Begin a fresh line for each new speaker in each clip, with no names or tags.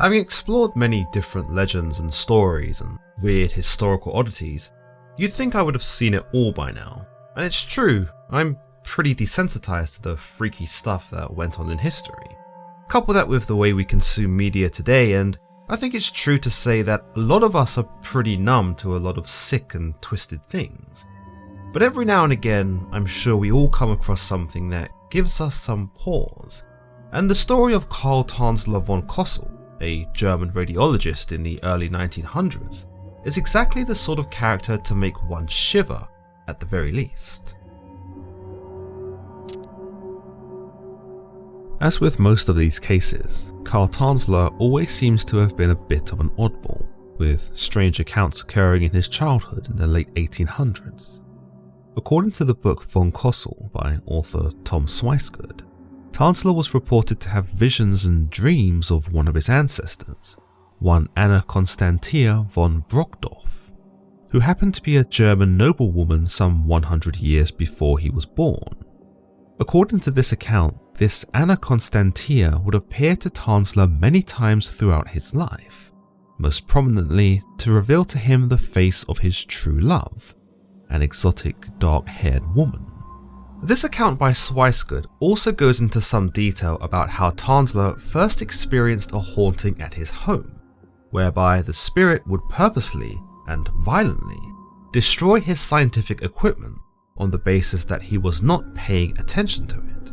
Having explored many different legends and stories and weird historical oddities, you'd think I would have seen it all by now. And it's true, I'm pretty desensitized to the freaky stuff that went on in history. Couple that with the way we consume media today, and I think it's true to say that a lot of us are pretty numb to a lot of sick and twisted things. But every now and again, I'm sure we all come across something that gives us some pause. And the story of Carl Tanzler von Cosel, a German radiologist in the early 1900s, is exactly the sort of character to make one shiver, at the very least. As with most of these cases, Carl Tanzler always seems to have been a bit of an oddball, with strange accounts occurring in his childhood in the late 1800s. According to the book Von Cosel by author Tom Sweisgard, Tanzler was reported to have visions and dreams of one of his ancestors, one Anna Constantia von Brockdorff, who happened to be a German noblewoman some 100 years before he was born. According to this account, this Anna Constantia would appear to Tanzler many times throughout his life, most prominently to reveal to him the face of his true love, an exotic dark-haired woman. This account by Sweisgard also goes into some detail about how Tanzler first experienced a haunting at his home, whereby the spirit would purposely and violently destroy his scientific equipment on the basis that he was not paying attention to it.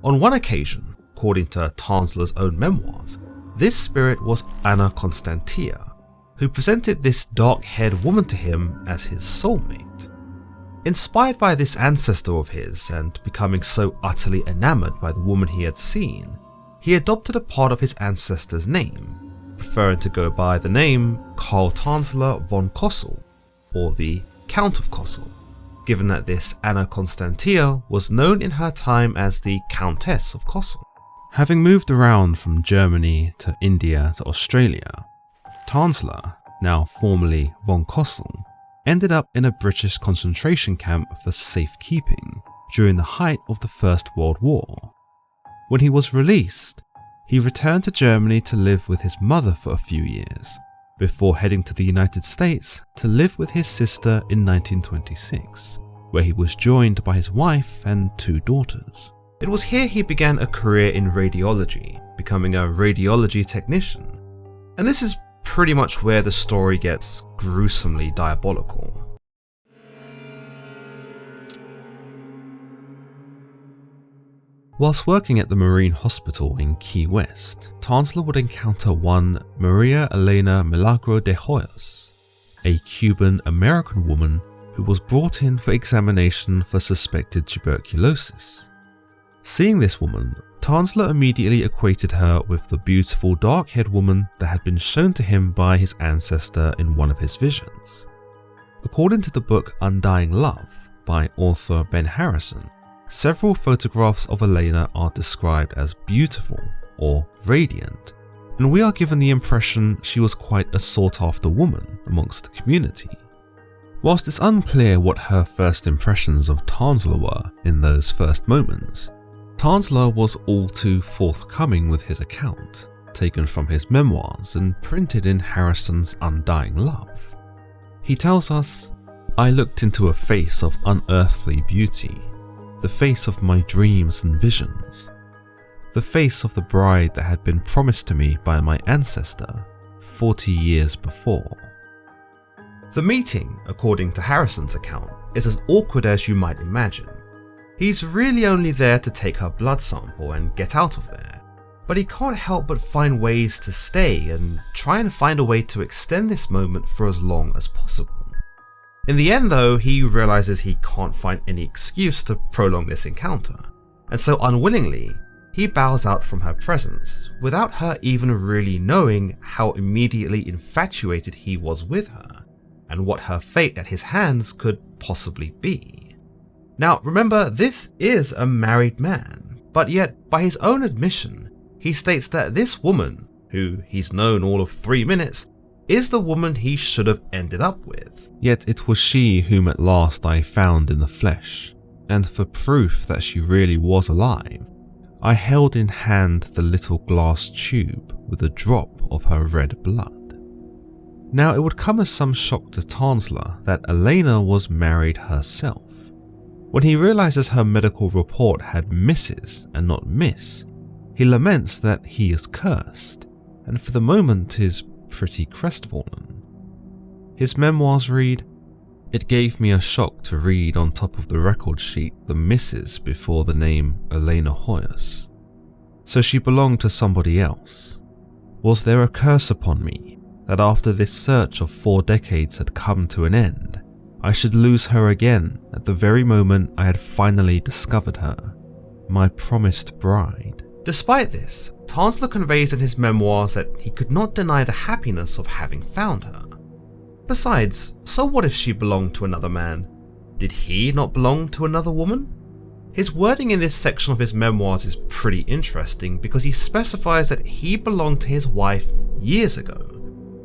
On one occasion, according to Tanzler's own memoirs, this spirit was Anna Constantia, who presented this dark-haired woman to him as his soulmate. Inspired by this ancestor of his and becoming so utterly enamored by the woman he had seen, he adopted a part of his ancestor's name, preferring to go by the name Carl Tanzler von Cosel, or the Count of Cosel, given that this Anna Constantia was known in her time as the Countess of Cosel. Having moved around from Germany to India to Australia, Tanzler, now formerly von Cosel, ended up in a British concentration camp for safekeeping during the height of the First World War. When he was released, he returned to Germany to live with his mother for a few years, before heading to the United States to live with his sister in 1926, where he was joined by his wife and 2 daughters. It was here he began a career in radiology, becoming a radiology technician. And this is pretty much where the story gets gruesomely diabolical. Whilst working at the Marine Hospital in Key West, Tanzler would encounter one Maria Elena Milagro de Hoyos, a Cuban-American woman who was brought in for examination for suspected tuberculosis. Seeing this woman, Tanzler immediately equated her with the beautiful dark-haired woman that had been shown to him by his ancestor in one of his visions. According to the book Undying Love by author Ben Harrison, several photographs of Elena are described as beautiful or radiant, and we are given the impression she was quite a sought-after woman amongst the community. Whilst it's unclear what her first impressions of Tanzler were in those first moments, Tanzler was all too forthcoming with his account, taken from his memoirs and printed in Harrison's Undying Love. He tells us, "I looked into a face of unearthly beauty, the face of my dreams and visions, the face of the bride that had been promised to me by my ancestor 40 years before." The meeting, according to Harrison's account, is as awkward as you might imagine. He's really only there to take her blood sample and get out of there, but he can't help but find ways to stay and try and find a way to extend this moment for as long as possible. In the end though, he realizes he can't find any excuse to prolong this encounter, and so unwillingly, he bows out from her presence without her even really knowing how immediately infatuated he was with her, and what her fate at his hands could possibly be. Now remember, this is a married man, but yet by his own admission, he states that this woman, who he's known all of 3 minutes, is the woman he should have ended up with. Yet it was she whom at last I found in the flesh, and for proof that she really was alive, I held in hand the little glass tube with a drop of her red blood. Now, it would come as some shock to Tanzler that Elena was married herself. When he realizes her medical report had Mrs. and not Miss, he laments that he is cursed, and for the moment is pretty crestfallen. His memoirs read, "It gave me a shock to read on top of the record sheet the Mrs. before the name Elena Reawakens. So she belonged to somebody else. Was there a curse upon me that after this search of 4 decades had come to an end, I should lose her again at the very moment I had finally discovered her, my promised bride?" Despite this, Tanzler conveys in his memoirs that he could not deny the happiness of having found her. Besides, so what if she belonged to another man? Did he not belong to another woman? His wording in this section of his memoirs is pretty interesting because he specifies that he belonged to his wife years ago,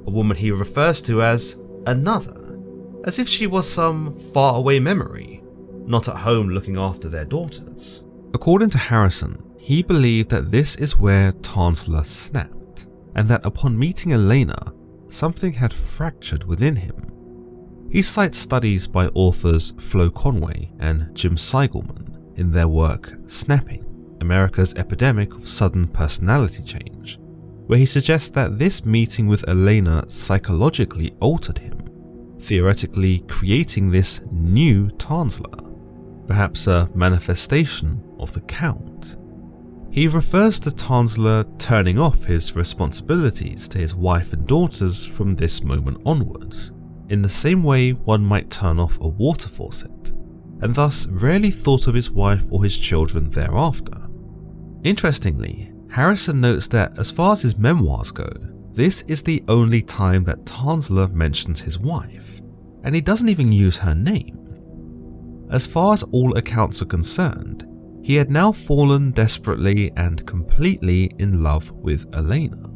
a woman he refers to as another, as if she was some faraway memory, not at home looking after their daughters. According to Harrison, he believed that this is where Tanzler snapped, and that upon meeting Elena, something had fractured within him. He cites studies by authors Flo Conway and Jim Seigelman in their work Snapping, America's Epidemic of Sudden Personality Change, where he suggests that this meeting with Elena psychologically altered him, theoretically creating this new Tanzler, perhaps a manifestation of the Count. He refers to Tanzler turning off his responsibilities to his wife and daughters from this moment onwards, in the same way one might turn off a water faucet, and thus rarely thought of his wife or his children thereafter. Interestingly, Harrison notes that as far as his memoirs go, this is the only time that Tanzler mentions his wife, and he doesn't even use her name. As far as all accounts are concerned, he had now fallen desperately and completely in love with Elena.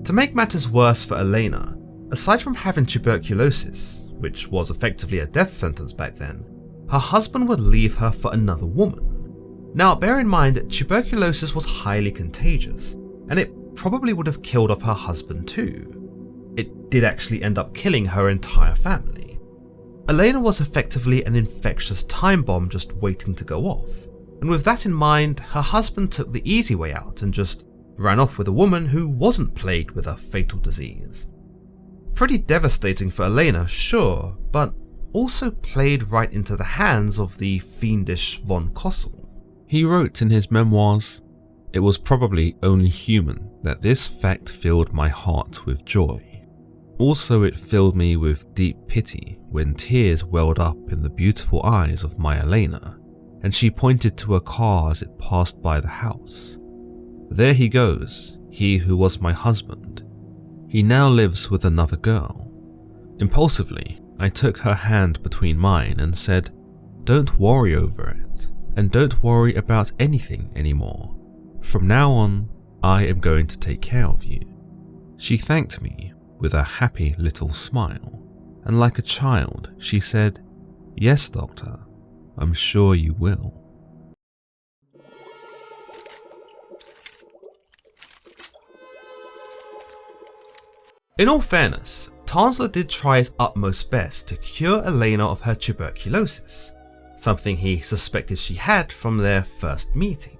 To make matters worse for Elena, aside from having tuberculosis, which was effectively a death sentence back then, her husband would leave her for another woman. Now, bear in mind that tuberculosis was highly contagious, and it probably would have killed off her husband too. It did actually end up killing her entire family. Elena was effectively an infectious time bomb just waiting to go off. And with that in mind, her husband took the easy way out and just ran off with a woman who wasn't plagued with a fatal disease. Pretty devastating for Elena, sure, but also played right into the hands of the fiendish von Cosel. He wrote in his memoirs, "It was probably only human that this fact filled my heart with joy. Also it filled me with deep pity when tears welled up in the beautiful eyes of my Elena, and she pointed to a car as it passed by the house. There he goes, he who was my husband. He now lives with another girl." Impulsively, I took her hand between mine and said, "Don't worry over it, and don't worry about anything anymore. From now on, I am going to take care of you." She thanked me with a happy little smile, and like a child, she said, "Yes, doctor, I'm sure you will." In all fairness, Tanzler did try his utmost best to cure Elena of her tuberculosis, something he suspected she had from their first meeting.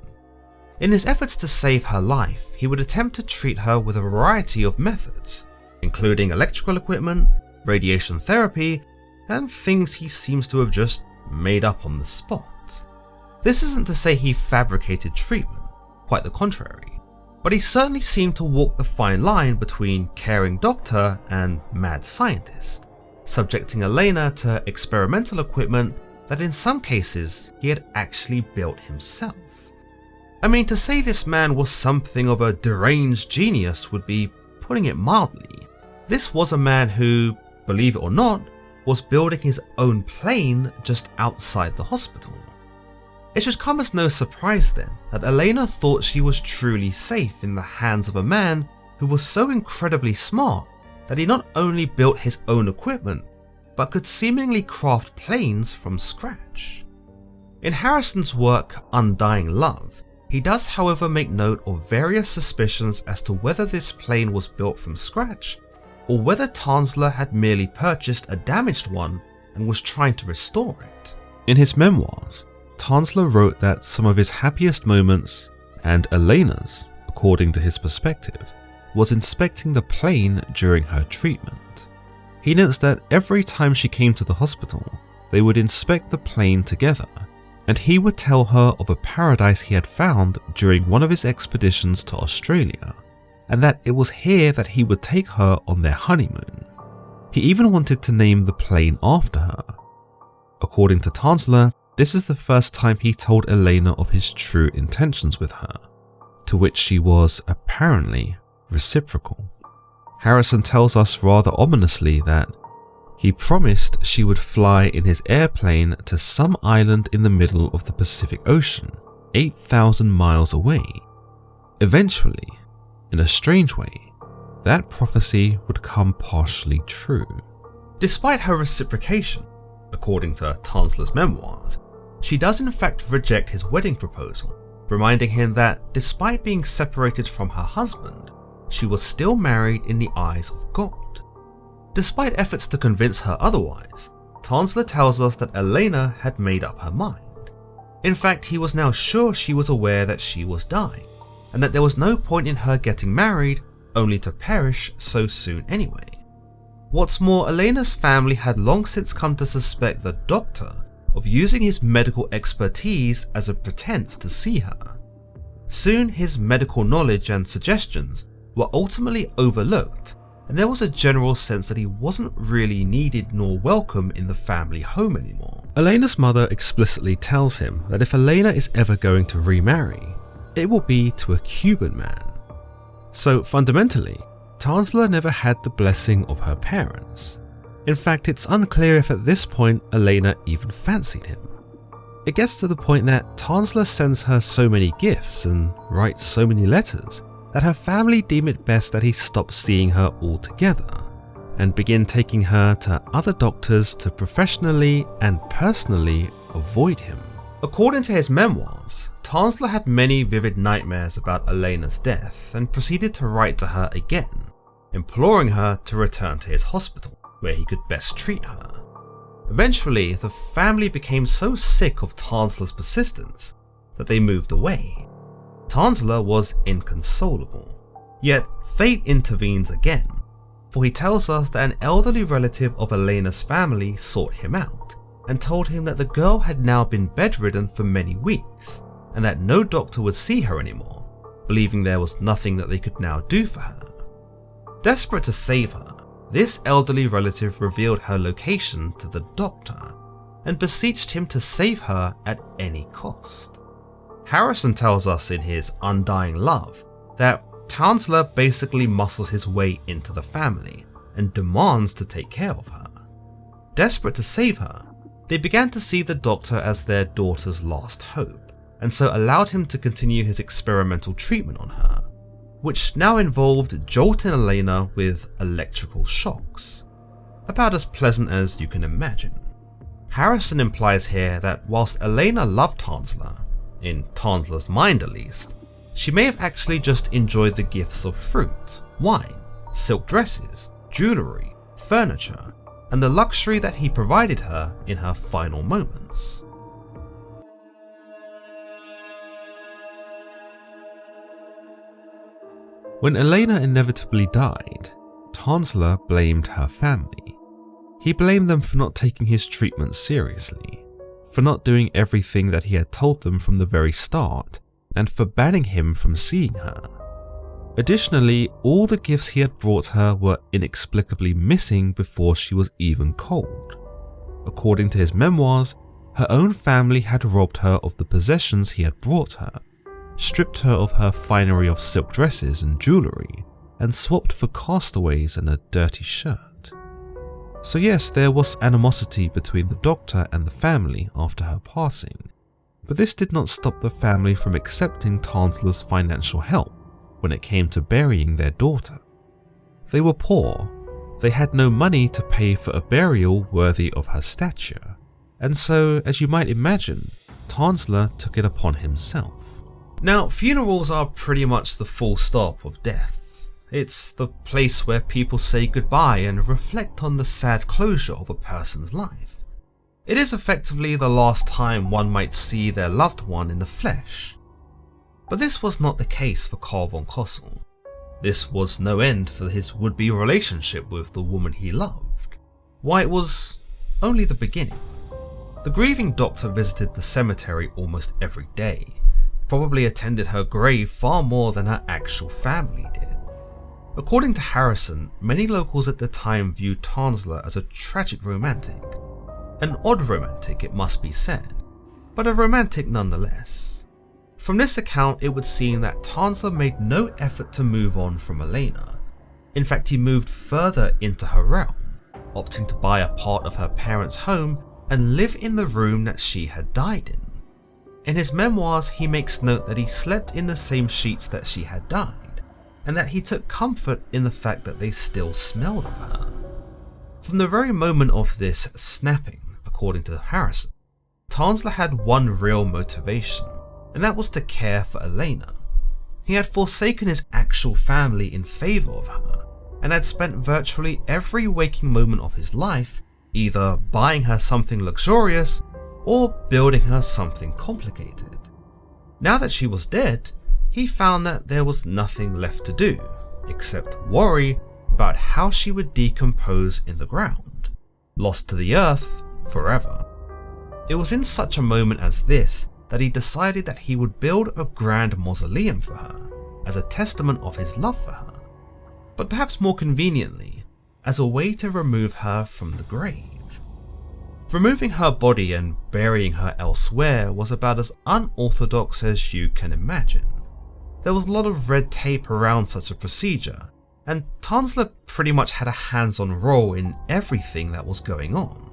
In his efforts to save her life, he would attempt to treat her with a variety of methods, including electrical equipment, radiation therapy, and things he seems to have just made up on the spot. This isn't to say he fabricated treatment, quite the contrary, but he certainly seemed to walk the fine line between caring doctor and mad scientist, subjecting Elena to experimental equipment that in some cases he had actually built himself. I mean, to say this man was something of a deranged genius would be putting it mildly. This was a man who, believe it or not, was building his own plane just outside the hospital. It should come as no surprise then that Elena thought she was truly safe in the hands of a man who was so incredibly smart that he not only built his own equipment, but could seemingly craft planes from scratch. In Harrison's work Undying Love, He does, however, make note of various suspicions as to whether this plane was built from scratch, or whether Tanzler had merely purchased a damaged one and was trying to restore it. In his memoirs, Tanzler wrote that some of his happiest moments, and Elena's, according to his perspective, was inspecting the plane during her treatment. He notes that every time she came to the hospital, they would inspect the plane together, and he would tell her of a paradise he had found during one of his expeditions to Australia, and that it was here that he would take her on their honeymoon. He even wanted to name the plane after her. According to Tanzler, this is the first time he told Elena of his true intentions with her, to which she was apparently reciprocal. Harrison tells us rather ominously that he promised she would fly in his airplane to some island in the middle of the Pacific Ocean, 8,000 miles away. Eventually, in a strange way, that prophecy would come partially true. Despite her reciprocation, according to Tanzler's memoirs, she does in fact reject his wedding proposal, reminding him that despite being separated from her husband, she was still married in the eyes of God. Despite efforts to convince her otherwise, Tanzler tells us that Elena had made up her mind. In fact, he was now sure she was aware that she was dying, and that there was no point in her getting married only to perish so soon anyway. What's more, Elena's family had long since come to suspect the doctor of using his medical expertise as a pretense to see her. Soon his medical knowledge and suggestions were ultimately overlooked, and there was a general sense that he wasn't really needed nor welcome in the family home anymore. Elena's mother explicitly tells him that if Elena is ever going to remarry, it will be to a Cuban man. So fundamentally, Tanzler never had the blessing of her parents. In fact, it's unclear if at this point Elena even fancied him. It gets to the point that Tanzler sends her so many gifts and writes so many letters that her family deem it best that he stop seeing her altogether and begin taking her to other doctors to professionally and personally avoid him. According to his memoirs, Tanzler had many vivid nightmares about Elena's death and proceeded to write to her again, imploring her to return to his hospital where he could best treat her. Eventually, the family became so sick of Tanzler's persistence that they moved away. Tanzler was inconsolable, yet fate intervenes again, for he tells us that an elderly relative of Elena's family sought him out and told him that the girl had now been bedridden for many weeks and that no doctor would see her anymore, believing there was nothing that they could now do for her. Desperate to save her, this elderly relative revealed her location to the doctor and beseeched him to save her at any cost. Harrison tells us in his Undying Love that Tanzler basically muscles his way into the family and demands to take care of her. Desperate to save her, they began to see the doctor as their daughter's last hope, and so allowed him to continue his experimental treatment on her, which now involved jolting Elena with electrical shocks. About as pleasant as you can imagine. Harrison implies here that whilst Elena loved Tanzler, in Tanzler's mind at least, she may have actually just enjoyed the gifts of fruit, wine, silk dresses, jewellery, furniture, and the luxury that he provided her in her final moments. When Elena inevitably died, Tanzler blamed her family. He blamed them for not taking his treatment seriously, for not doing everything that he had told them from the very start, and for banning him from seeing her. Additionally, all the gifts he had brought her were inexplicably missing before she was even cold. According to his memoirs, her own family had robbed her of the possessions he had brought her, stripped her of her finery of silk dresses and jewellery, and swapped for castaways and a dirty shirt. So yes, there was animosity between the doctor and the family after her passing, but this did not stop the family from accepting Tanzler's financial help when it came to burying their daughter. They were poor, they had no money to pay for a burial worthy of her stature, and so, as you might imagine, Tanzler took it upon himself. Now, funerals are pretty much the full stop of deaths. It's the place where people say goodbye and reflect on the sad closure of a person's life. It is effectively the last time one might see their loved one in the flesh. But this was not the case for Carl von Cosel. This was no end for his would-be relationship with the woman he loved. Why, it was only the beginning. The grieving doctor visited the cemetery almost every day, probably attended her grave far more than her actual family did. According to Harrison, many locals at the time viewed Tanzler as a tragic romantic. An odd romantic, it must be said, but a romantic nonetheless. From this account, it would seem that Tanzler made no effort to move on from Elena. In fact, he moved further into her realm, opting to buy a part of her parents' home and live in the room that she had died in. In his memoirs, he makes note that he slept in the same sheets that she had died, and that he took comfort in the fact that they still smelled of her. From the very moment of this snapping, according to Harrison, Tanzler had one real motivation, and that was to care for Elena. He had forsaken his actual family in favour of her, and had spent virtually every waking moment of his life either buying her something luxurious or building her something complicated. Now that she was dead, he found that there was nothing left to do, except worry about how she would decompose in the ground, lost to the earth forever. It was in such a moment as this that he decided that he would build a grand mausoleum for her, as a testament of his love for her, but perhaps more conveniently, as a way to remove her from the grave. Removing her body and burying her elsewhere was about as unorthodox as you can imagine. There was a lot of red tape around such a procedure, and Tanzler pretty much had a hands-on role in everything that was going on.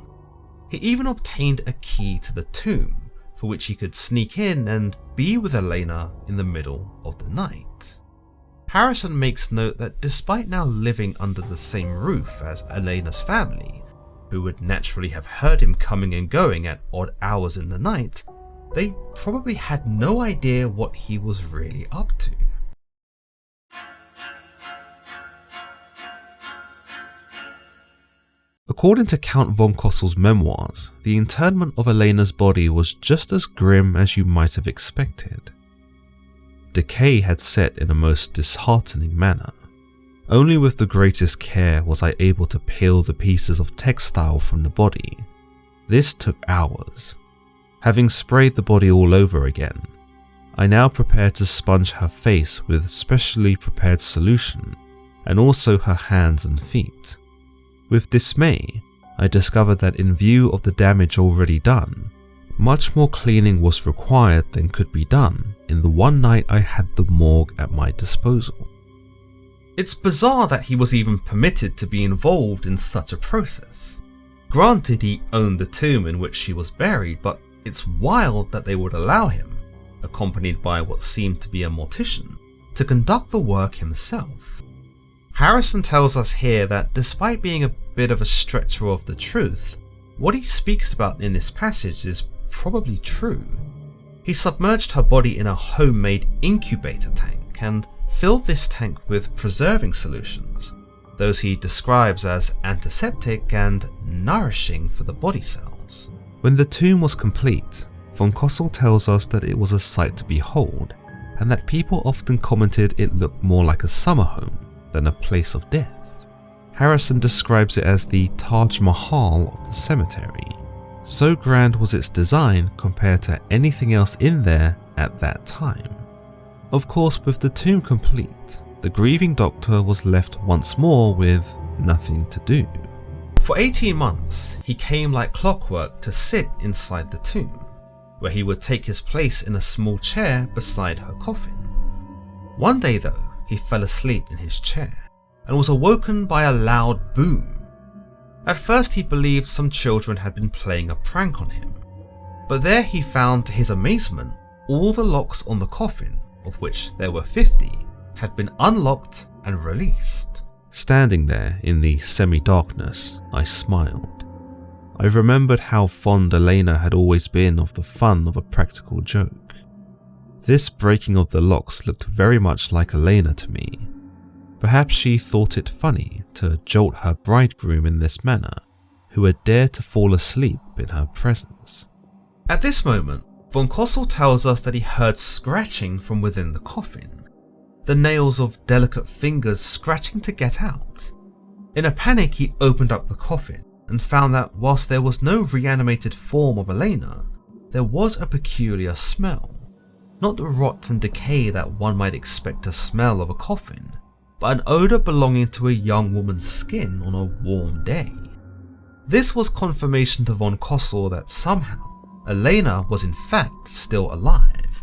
He even obtained a key to the tomb, for which he could sneak in and be with Elena in the middle of the night. Harrison makes note that despite now living under the same roof as Elena's family, who would naturally have heard him coming and going at odd hours in the night, they probably had no idea what he was really up to. According to Count von Cosel's memoirs, the internment of Elena's body was just as grim as you might have expected. Decay had set in a most disheartening manner. Only with the greatest care was I able to peel the pieces of textile from the body. This took hours. Having sprayed the body all over again, I now prepared to sponge her face with specially prepared solution, and also her hands and feet. With dismay, I discovered that in view of the damage already done, much more cleaning was required than could be done in the one night I had the morgue at my disposal. It's bizarre that he was even permitted to be involved in such a process. Granted, he owned the tomb in which she was buried, but it's wild that they would allow him, accompanied by what seemed to be a mortician, to conduct the work himself. Harrison tells us here that despite being a bit of a stretcher of the truth, what he speaks about in this passage is probably true. He submerged her body in a homemade incubator tank and filled this tank with preserving solutions, those he describes as antiseptic and nourishing for the body cells. When the tomb was complete, von Cosel tells us that it was a sight to behold, and that people often commented it looked more like a summer home than a place of death. Harrison describes it as the Taj Mahal of the cemetery. So grand was its design compared to anything else in there at that time. Of course, with the tomb complete, the grieving doctor was left once more with nothing to do. For 18 months, he came like clockwork to sit inside the tomb, where he would take his place in a small chair beside her coffin. One day though, he fell asleep in his chair and was awoken by a loud boom. At first he believed some children had been playing a prank on him, but there he found to his amazement all the locks on the coffin, of which there were 50, had been unlocked and released. Standing there in the semi-darkness, I smiled. I remembered how fond Elena had always been of the fun of a practical joke. This breaking of the locks looked very much like Elena to me. Perhaps she thought it funny to jolt her bridegroom in this manner, who had dared to fall asleep in her presence. At this moment, von Cosel tells us that he heard scratching from within the coffin, the nails of delicate fingers scratching to get out. In a panic, he opened up the coffin and found that whilst there was no reanimated form of Elena, there was a peculiar smell. Not the rot and decay that one might expect to smell of a coffin, but an odour belonging to a young woman's skin on a warm day. This was confirmation to von Cosel that somehow Elena was in fact still alive.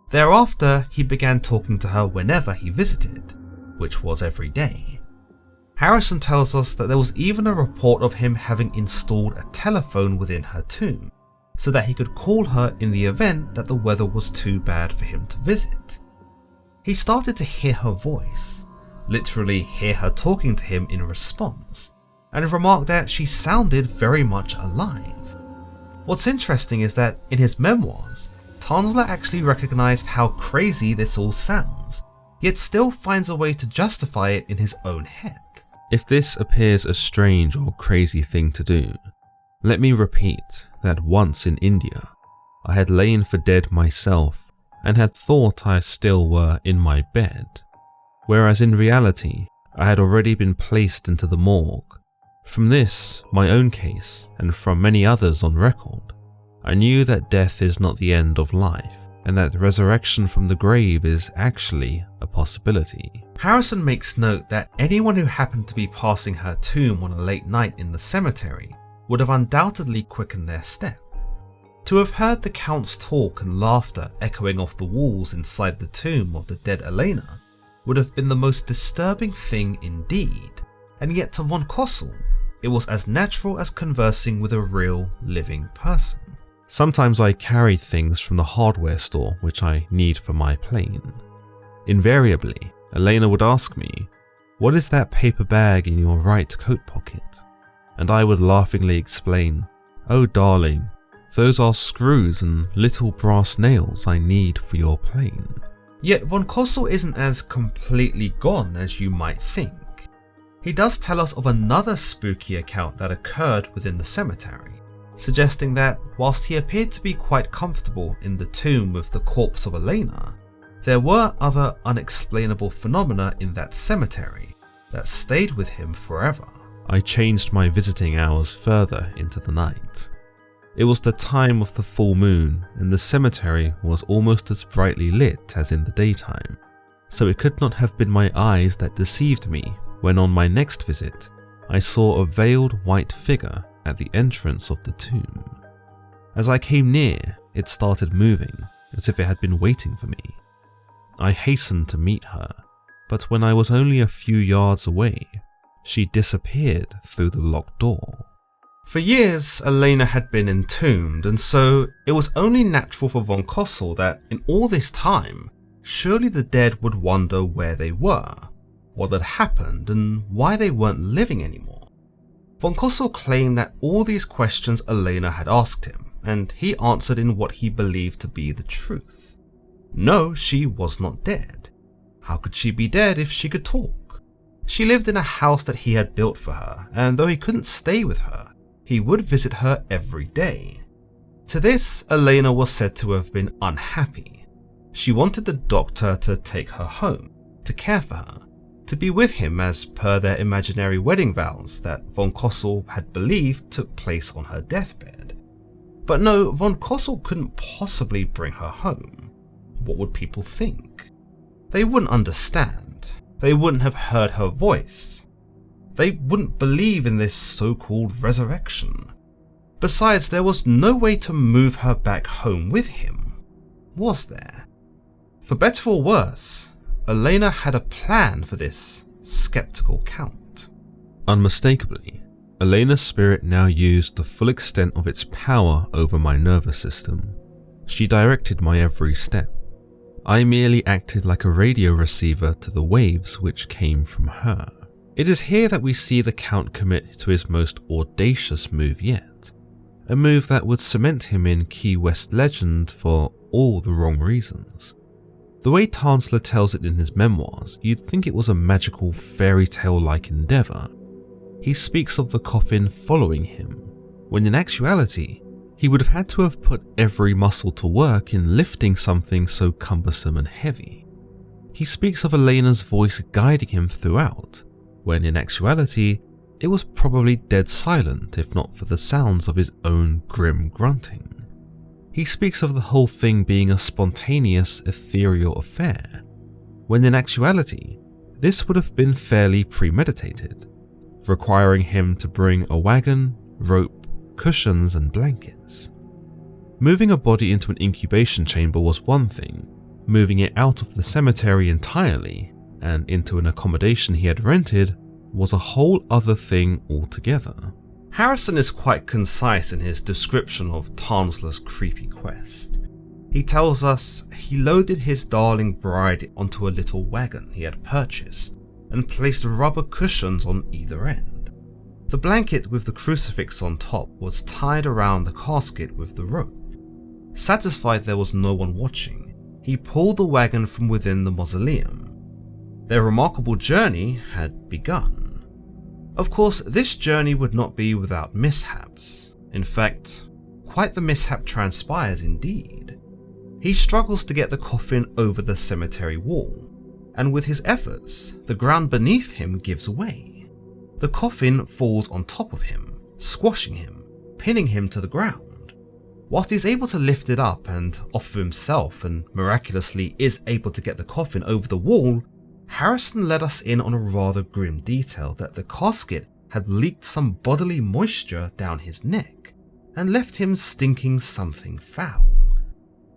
Thereafter, he began talking to her whenever he visited, which was every day. Harrison tells us that there was even a report of him having installed a telephone within her tomb, so that he could call her in the event that the weather was too bad for him to visit. He started to hear her voice, literally hear her talking to him in response, and remarked that she sounded very much alive. What's interesting is that in his memoirs, Tanzler actually recognized how crazy this all sounds, yet still finds a way to justify it in his own head. If this appears a strange or crazy thing to do, let me repeat that once in India, I had lain for dead myself and had thought I still were in my bed, whereas in reality, I had already been placed into the morgue. From this, my own case, and from many others on record, I knew that death is not the end of life, and that resurrection from the grave is actually a possibility. Harrison makes note that anyone who happened to be passing her tomb on a late night in the cemetery would have undoubtedly quickened their step. To have heard the Count's talk and laughter echoing off the walls inside the tomb of the dead Elena would have been the most disturbing thing indeed, and yet to von Cosel, it was as natural as conversing with a real, living person. Sometimes I carried things from the hardware store which I need for my plane. Invariably, Elena would ask me, "What is that paper bag in your right coat pocket?" And I would laughingly explain, "Oh darling, those are screws and little brass nails I need for your plane." Yet von Cosel isn't as completely gone as you might think. He does tell us of another spooky account that occurred within the cemetery, suggesting that whilst he appeared to be quite comfortable in the tomb with the corpse of Elena, there were other unexplainable phenomena in that cemetery that stayed with him forever. I changed my visiting hours further into the night. It was the time of the full moon, and the cemetery was almost as brightly lit as in the daytime, so it could not have been my eyes that deceived me when on my next visit, I saw a veiled white figure at the entrance of the tomb. As I came near, it started moving, as if it had been waiting for me. I hastened to meet her, but when I was only a few yards away, she disappeared through the locked door. For years, Elena had been entombed, and so it was only natural for von Cosel that in all this time, surely the dead would wonder where they were, what had happened, and why they weren't living anymore. Von Cosel claimed that all these questions Elena had asked him, and he answered in what he believed to be the truth. No, she was not dead. How could she be dead if she could talk? She lived in a house that he had built for her, and though he couldn't stay with her, he would visit her every day. To this, Elena was said to have been unhappy. She wanted the doctor to take her home, to care for her, to be with him as per their imaginary wedding vows that von Cosel had believed took place on her deathbed. But no, von Cosel couldn't possibly bring her home. What would people think? They wouldn't understand. They wouldn't have heard her voice. They wouldn't believe in this so-called resurrection. Besides, there was no way to move her back home with him, was there? For better or worse, Elena had a plan for this skeptical Count. Unmistakably, Elena's spirit now used the full extent of its power over my nervous system. She directed my every step. I merely acted like a radio receiver to the waves which came from her. It is here that we see the Count commit to his most audacious move yet, a move that would cement him in Key West legend for all the wrong reasons. The way Tanzler tells it in his memoirs, you'd think it was a magical fairy tale-like endeavour. He speaks of the coffin following him, when in actuality, he would have had to have put every muscle to work in lifting something so cumbersome and heavy. He speaks of Elena's voice guiding him throughout, when in actuality, it was probably dead silent if not for the sounds of his own grim grunting. He speaks of the whole thing being a spontaneous, ethereal affair, when in actuality, this would have been fairly premeditated, requiring him to bring a wagon, rope, cushions and blankets. Moving a body into an incubation chamber was one thing, moving it out of the cemetery entirely and into an accommodation he had rented was a whole other thing altogether. Harrison is quite concise in his description of Tanzler's creepy quest. He tells us he loaded his darling bride onto a little wagon he had purchased and placed rubber cushions on either end. The blanket with the crucifix on top was tied around the casket with the rope. Satisfied there was no one watching, he pulled the wagon from within the mausoleum. Their remarkable journey had begun. Of course, this journey would not be without mishaps. In fact, quite the mishap transpires indeed. He struggles to get the coffin over the cemetery wall, and with his efforts, the ground beneath him gives way. The coffin falls on top of him, squashing him, pinning him to the ground. Whilst he's able to lift it up and off of himself and miraculously is able to get the coffin over the wall, Harrison let us in on a rather grim detail that the casket had leaked some bodily moisture down his neck and left him stinking something foul.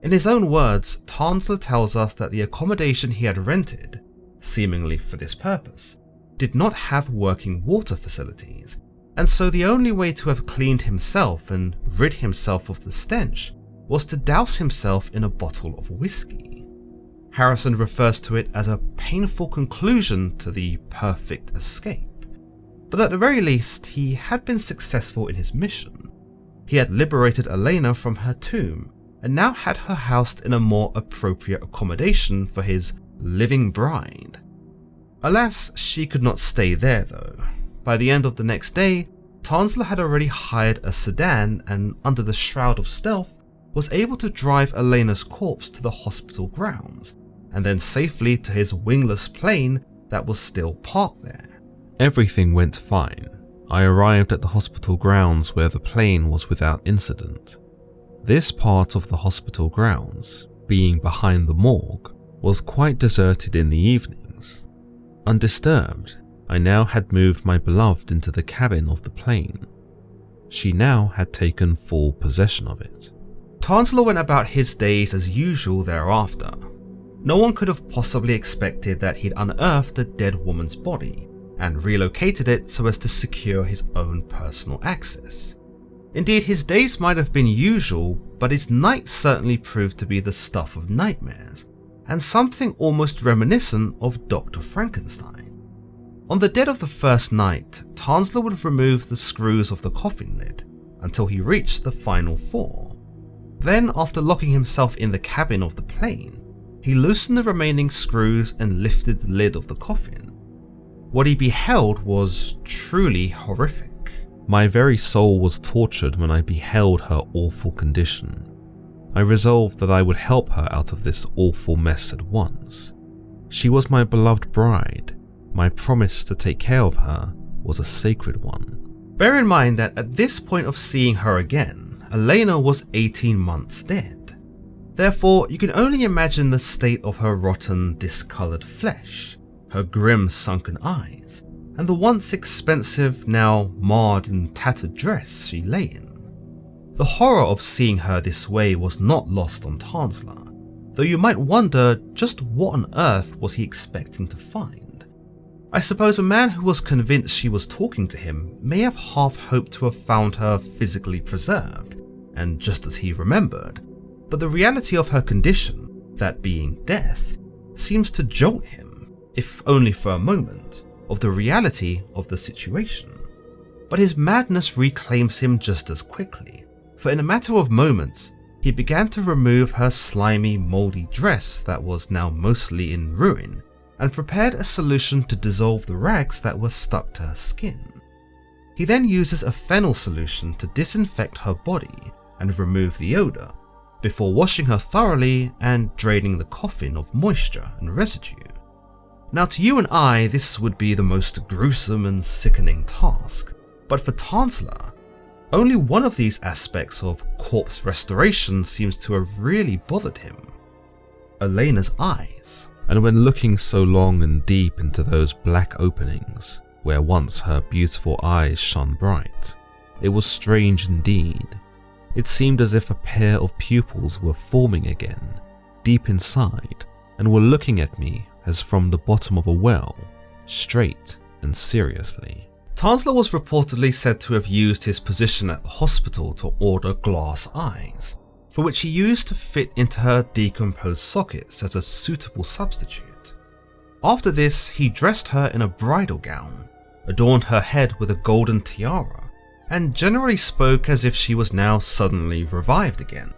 In his own words, Tanzler tells us that the accommodation he had rented, seemingly for this purpose, did not have working water facilities, and so the only way to have cleaned himself and rid himself of the stench was to douse himself in a bottle of whiskey. Harrison refers to it as a painful conclusion to the perfect escape, but at the very least he had been successful in his mission. He had liberated Elena from her tomb and now had her housed in a more appropriate accommodation for his living bride. Alas, she could not stay there though. By the end of the next day, Tanzler had already hired a sedan and, under the shroud of stealth, was able to drive Elena's corpse to the hospital grounds, and then safely to his wingless plane that was still parked there. Everything went fine. I arrived at the hospital grounds where the plane was without incident. This part of the hospital grounds, being behind the morgue, was quite deserted in the evenings. Undisturbed, I now had moved my beloved into the cabin of the plane. She now had taken full possession of it. Tanzler went about his days as usual thereafter. No one could have possibly expected that he'd unearthed a dead woman's body and relocated it so as to secure his own personal access. Indeed, his days might have been usual, but his nights certainly proved to be the stuff of nightmares, and something almost reminiscent of Dr. Frankenstein. On the dead of the first night, Tanzler would remove the screws of the coffin lid until he reached the final 4. Then, after locking himself in the cabin of the plane, he loosened the remaining screws and lifted the lid of the coffin. What he beheld was truly horrific. My very soul was tortured when I beheld her awful condition. I resolved that I would help her out of this awful mess at once. She was my beloved bride. My promise to take care of her was a sacred one. Bear in mind that at this point of seeing her again, Elena was 18 months dead. Therefore, you can only imagine the state of her rotten, discoloured flesh, her grim, sunken eyes, and the once expensive, now marred and tattered dress she lay in. The horror of seeing her this way was not lost on Tanzler, though you might wonder just what on earth was he expecting to find. I suppose a man who was convinced she was talking to him may have half hoped to have found her physically preserved, and just as he remembered, but the reality of her condition, that being death, seems to jolt him, if only for a moment, of the reality of the situation. But his madness reclaims him just as quickly, for in a matter of moments, he began to remove her slimy, mouldy dress that was now mostly in ruin, and prepared a solution to dissolve the rags that were stuck to her skin. He then uses a fennel solution to disinfect her body and remove the odour, before washing her thoroughly and draining the coffin of moisture and residue. Now to you and I, this would be the most gruesome and sickening task, but for Tanzler, only one of these aspects of corpse restoration seems to have really bothered him: Elena's eyes. And when looking so long and deep into those black openings, where once her beautiful eyes shone bright, it was strange indeed. It seemed as if a pair of pupils were forming again, deep inside, and were looking at me as from the bottom of a well, straight and seriously. Tanzler was reportedly said to have used his position at the hospital to order glass eyes, for which he used to fit into her decomposed sockets as a suitable substitute. After this, he dressed her in a bridal gown, adorned her head with a golden tiara, and generally spoke as if she was now suddenly revived again.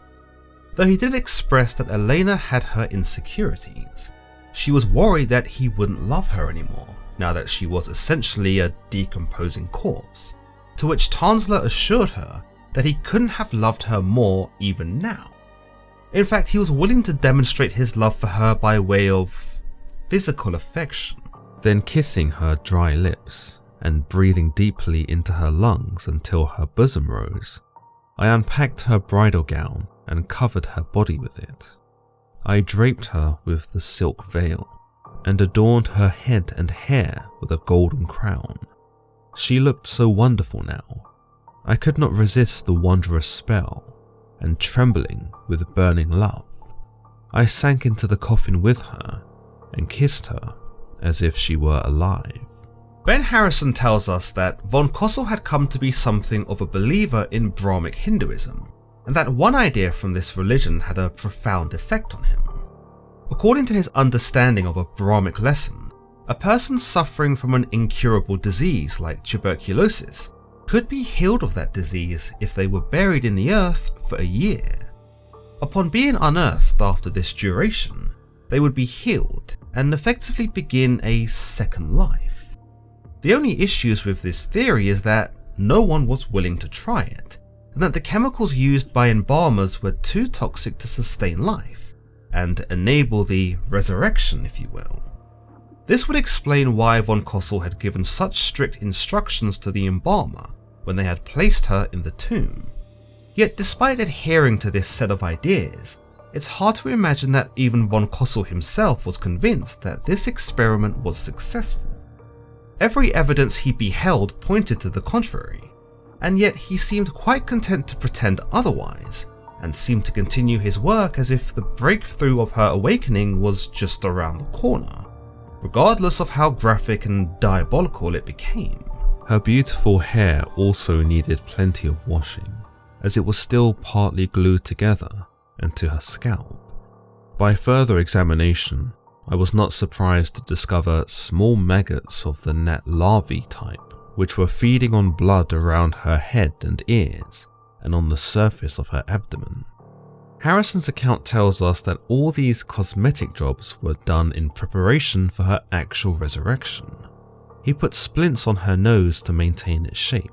Though he did express that Elena had her insecurities. She was worried that he wouldn't love her anymore, now that she was essentially a decomposing corpse, to which Tanzler assured her that he couldn't have loved her more even now. In fact, he was willing to demonstrate his love for her by way of physical affection, then kissing her dry lips and breathing deeply into her lungs until her bosom rose. I unpacked her bridal gown and covered her body with it. I draped her with the silk veil and adorned her head and hair with a golden crown. She looked so wonderful now. I could not resist the wondrous spell, and trembling with burning love, I sank into the coffin with her and kissed her as if she were alive. Ben Harrison tells us that von Cosel had come to be something of a believer in Brahmic Hinduism, and that one idea from this religion had a profound effect on him. According to his understanding of a Brahmic lesson, a person suffering from an incurable disease like tuberculosis could be healed of that disease if they were buried in the earth for a year. Upon being unearthed after this duration, they would be healed and effectively begin a second life. The only issues with this theory is that no one was willing to try it, and that the chemicals used by embalmers were too toxic to sustain life, and enable the resurrection, if you will. This would explain why von Cosel had given such strict instructions to the embalmer when they had placed her in the tomb. Yet despite adhering to this set of ideas, it's hard to imagine that even von Cosel himself was convinced that this experiment was successful. Every evidence he beheld pointed to the contrary, and yet he seemed quite content to pretend otherwise, and seemed to continue his work as if the breakthrough of her awakening was just around the corner, regardless of how graphic and diabolical it became. Her beautiful hair also needed plenty of washing, as it was still partly glued together and to her scalp. By further examination, I was not surprised to discover small maggots of the gnat larvae type, which were feeding on blood around her head and ears, and on the surface of her abdomen. Harrison's account tells us that all these cosmetic jobs were done in preparation for her actual resurrection. He put splints on her nose to maintain its shape.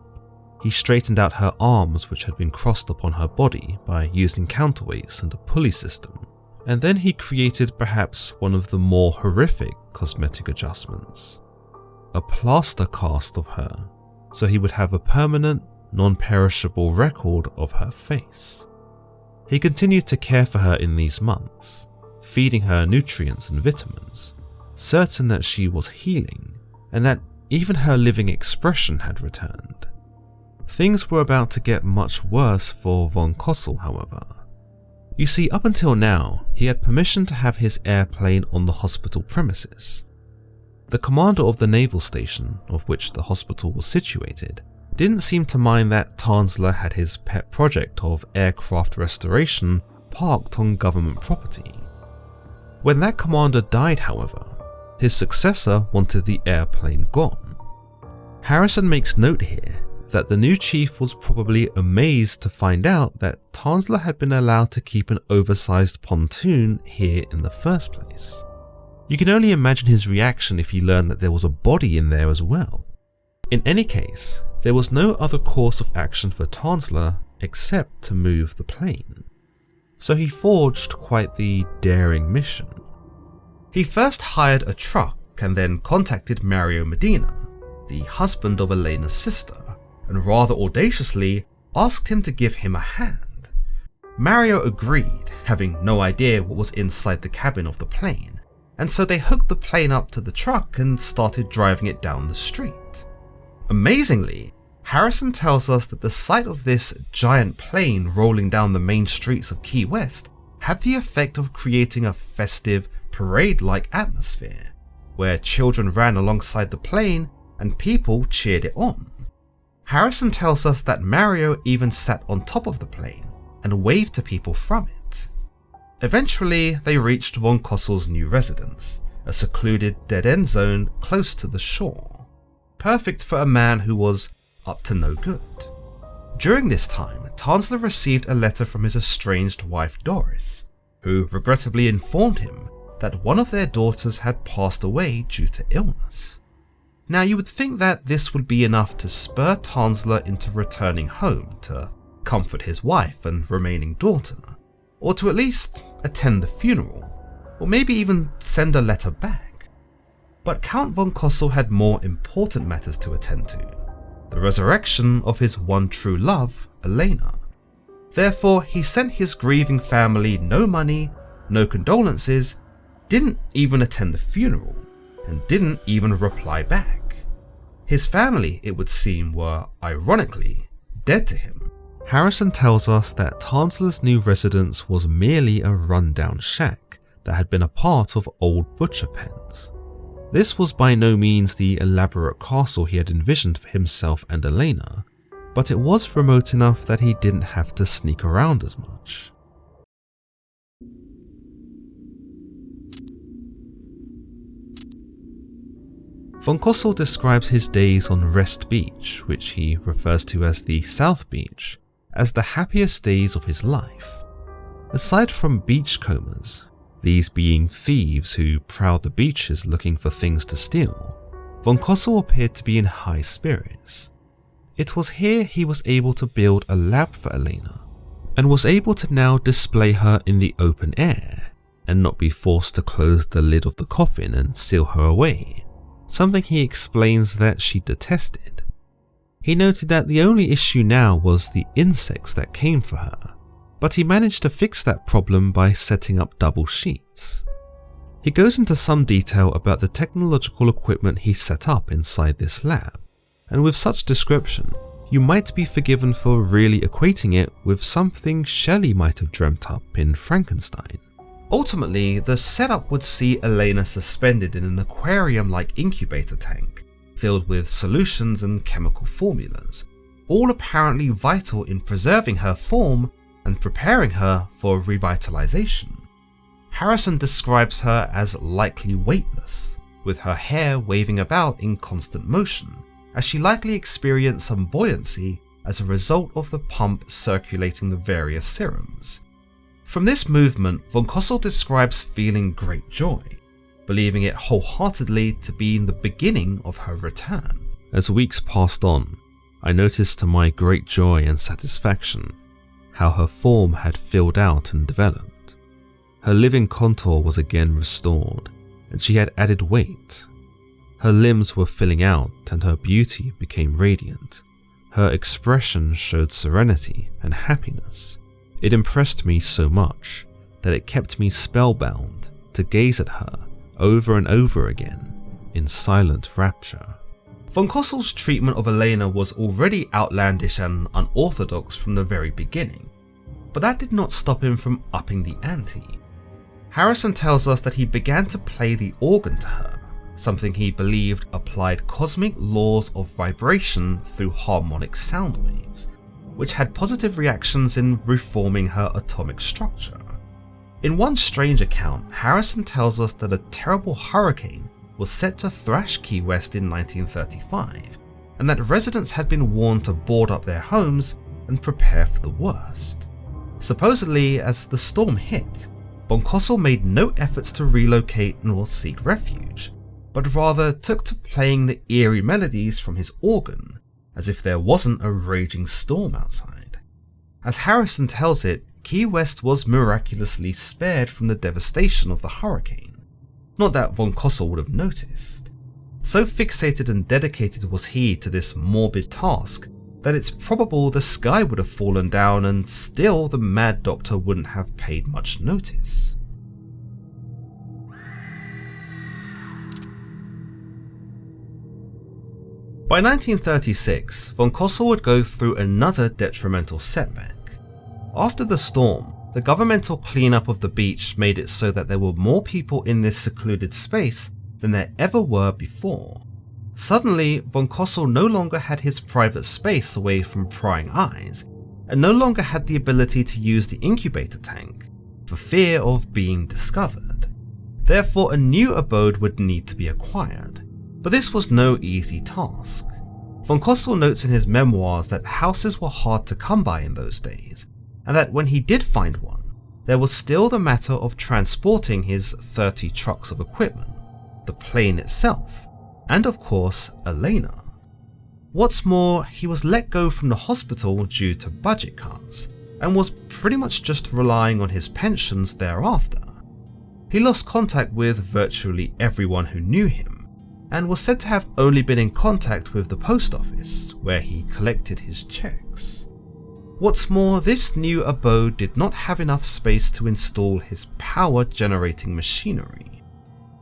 He straightened out her arms, which had been crossed upon her body, by using counterweights and a pulley system. And then he created perhaps one of the more horrific cosmetic adjustments: a plaster cast of her, so he would have a permanent, non-perishable record of her face. He continued to care for her in these months, feeding her nutrients and vitamins, certain that she was healing, and that even her living expression had returned. Things were about to get much worse for von Cosel, however. You see, up until now, he had permission to have his airplane on the hospital premises. The commander of the naval station, of which the hospital was situated, didn't seem to mind that Tanzler had his pet project of aircraft restoration parked on government property. When that commander died, however, his successor wanted the airplane gone. Harrison makes note here that the new chief was probably amazed to find out that Tanzler had been allowed to keep an oversized pontoon here in the first place. You can only imagine his reaction if he learned that there was a body in there as well. In any case, there was no other course of action for Tanzler except to move the plane. So he forged quite the daring mission. He first hired a truck and then contacted Mario Medina, the husband of Elena's sister, and rather audaciously asked him to give him a hand. Mario agreed, having no idea what was inside the cabin of the plane, and so they hooked the plane up to the truck and started driving it down the street. Amazingly, Harrison tells us that the sight of this giant plane rolling down the main streets of Key West had the effect of creating a festive, parade-like atmosphere, where children ran alongside the plane and people cheered it on. Harrison tells us that Mario even sat on top of the plane and waved to people from it. Eventually, they reached von Cosel's new residence, a secluded dead-end zone close to the shore, perfect for a man who was up to no good. During this time, Tanzler received a letter from his estranged wife Doris, who regrettably informed him that one of their daughters had passed away due to illness. Now, you would think that this would be enough to spur Tanzler into returning home to comfort his wife and remaining daughter, or to at least attend the funeral, or maybe even send a letter back. But Count von Cosel had more important matters to attend to: the resurrection of his one true love, Elena. Therefore, he sent his grieving family no money, no condolences, didn't even attend the funeral, and didn't even reply back. His family, it would seem, were, ironically, dead to him. Harrison tells us that Tanzler's new residence was merely a rundown shack that had been a part of old butcher pens. This was by no means the elaborate castle he had envisioned for himself and Elena, but it was remote enough that he didn't have to sneak around as much. Von Cosel describes his days on Rest Beach, which he refers to as the South Beach, as the happiest days of his life. Aside from beachcombers, these being thieves who prowled the beaches looking for things to steal, von Cosel appeared to be in high spirits. It was here he was able to build a lab for Elena, and was able to now display her in the open air, and not be forced to close the lid of the coffin and seal her away, something he explains that she detested. He noted that the only issue now was the insects that came for her, but he managed to fix that problem by setting up double sheets. He goes into some detail about the technological equipment he set up inside this lab, and with such description, you might be forgiven for really equating it with something Shelley might have dreamt up in Frankenstein. Ultimately, the setup would see Elena suspended in an aquarium-like incubator tank, filled with solutions and chemical formulas, all apparently vital in preserving her form and preparing her for revitalization. Harrison describes her as likely weightless, with her hair waving about in constant motion, as she likely experienced some buoyancy as a result of the pump circulating the various serums. From this movement, von Cosel describes feeling great joy, believing it wholeheartedly to be in the beginning of her return. As weeks passed on, I noticed to my great joy and satisfaction how her form had filled out and developed. Her living contour was again restored, and she had added weight. Her limbs were filling out and her beauty became radiant. Her expression showed serenity and happiness. It impressed me so much that it kept me spellbound to gaze at her over and over again in silent rapture. Von Cosel's treatment of Elena was already outlandish and unorthodox from the very beginning, but that did not stop him from upping the ante. Harrison tells us that he began to play the organ to her, something he believed applied cosmic laws of vibration through harmonic sound waves, which had positive reactions in reforming her atomic structure. In one strange account, Harrison tells us that a terrible hurricane was set to thrash Key West in 1935, and that residents had been warned to board up their homes and prepare for the worst. Supposedly, as the storm hit, von Cosel made no efforts to relocate nor seek refuge, but rather took to playing the eerie melodies from his organ, as if there wasn't a raging storm outside. As Harrison tells it, Key West was miraculously spared from the devastation of the hurricane. Not that von Cosel would have noticed. So fixated and dedicated was he to this morbid task that it's probable the sky would have fallen down and still the mad doctor wouldn't have paid much notice. By 1936, von Cosel would go through another detrimental setback. After the storm, the governmental cleanup of the beach made it so that there were more people in this secluded space than there ever were before. Suddenly, von Cosel no longer had his private space away from prying eyes, and no longer had the ability to use the incubator tank, for fear of being discovered. Therefore, a new abode would need to be acquired, but this was no easy task. Von Cosel notes in his memoirs that houses were hard to come by in those days, and that when he did find one, there was still the matter of transporting his 30 trucks of equipment, the plane itself, and of course, Elena. What's more, he was let go from the hospital due to budget cuts, and was pretty much just relying on his pensions thereafter. He lost contact with virtually everyone who knew him, and was said to have only been in contact with the post office, where he collected his checks. What's more, this new abode did not have enough space to install his power-generating machinery.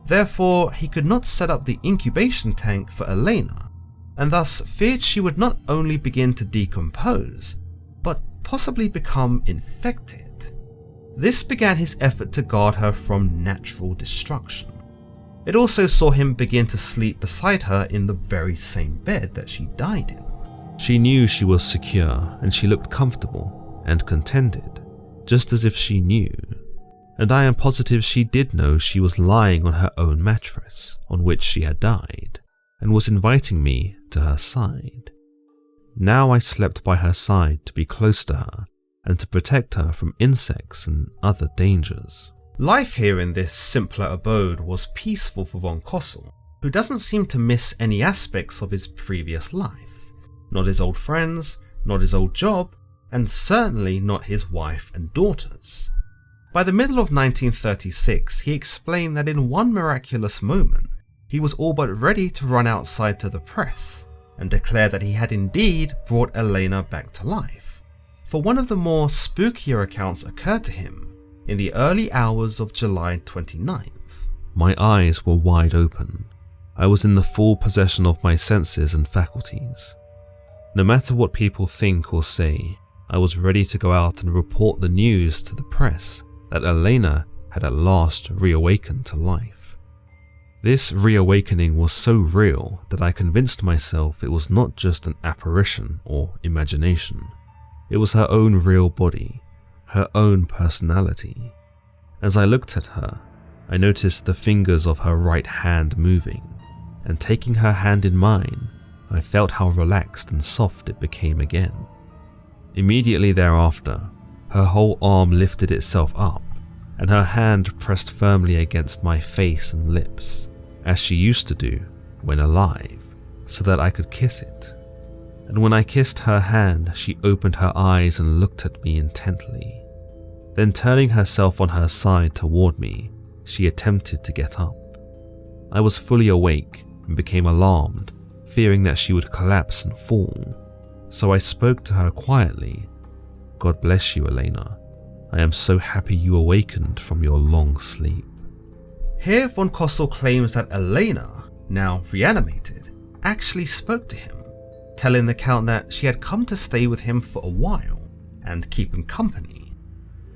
Therefore, he could not set up the incubation tank for Elena, and thus feared she would not only begin to decompose, but possibly become infected. This began his effort to guard her from natural destruction. It also saw him begin to sleep beside her in the very same bed that she died in. She knew she was secure, and she looked comfortable and contented, just as if she knew. And I am positive she did know she was lying on her own mattress, on which she had died, and was inviting me to her side. Now I slept by her side to be close to her, and to protect her from insects and other dangers. Life here in this simpler abode was peaceful for von Cosel, who doesn't seem to miss any aspects of his previous life. Not his old friends, not his old job, and certainly not his wife and daughters. By the middle of 1936, he explained that in one miraculous moment, he was all but ready to run outside to the press, and declare that he had indeed brought Elena back to life. For one of the more spookier accounts occurred to him in the early hours of July 29th. My eyes were wide open. I was in the full possession of my senses and faculties. No matter what people think or say, I was ready to go out and report the news to the press that Elena had at last reawakened to life. This reawakening was so real that I convinced myself it was not just an apparition or imagination. It was her own real body, her own personality. As I looked at her, I noticed the fingers of her right hand moving, and taking her hand in mine, I felt how relaxed and soft it became again. Immediately thereafter, her whole arm lifted itself up, and her hand pressed firmly against my face and lips, as she used to do when alive, so that I could kiss it. And when I kissed her hand, she opened her eyes and looked at me intently. Then turning herself on her side toward me, she attempted to get up. I was fully awake and became alarmed, fearing that she would collapse and fall. So I spoke to her quietly. God bless you, Elena. I am so happy you awakened from your long sleep. Here von Cosel claims that Elena, now reanimated, actually spoke to him, telling the Count that she had come to stay with him for a while and keep him company.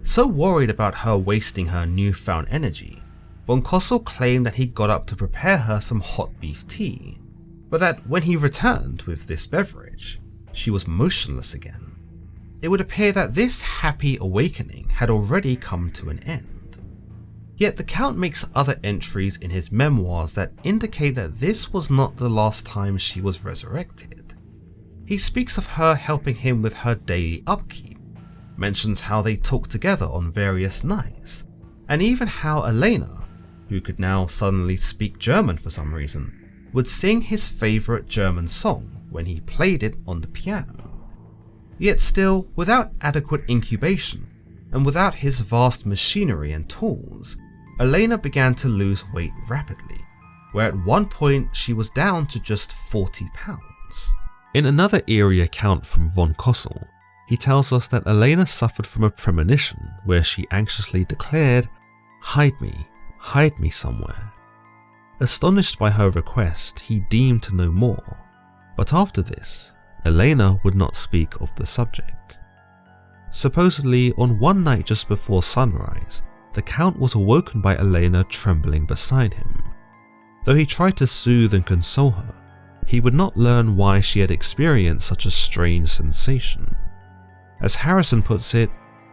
So worried about her wasting her newfound energy, von Cosel claimed that he got up to prepare her some hot beef tea, but that when he returned with this beverage, she was motionless again. It would appear that this happy awakening had already come to an end. Yet the Count makes other entries in his memoirs that indicate that this was not the last time she was resurrected. He speaks of her helping him with her daily upkeep, mentions how they talked together on various nights, and even how Elena, who could now suddenly speak German for some reason, would sing his favourite German song when he played it on the piano. Yet still, without adequate incubation, and without his vast machinery and tools, Elena began to lose weight rapidly, where at one point she was down to just 40 pounds. In another eerie account from von Cosel, he tells us that Elena suffered from a premonition where she anxiously declared, hide me somewhere." Astonished by her request, he deemed to know more, but after this, Elena would not speak of the subject. Supposedly, on one night just before sunrise, the Count was awoken by Elena trembling beside him. Though he tried to soothe and console her, he would not learn why she had experienced such a strange sensation. As Harrison puts it,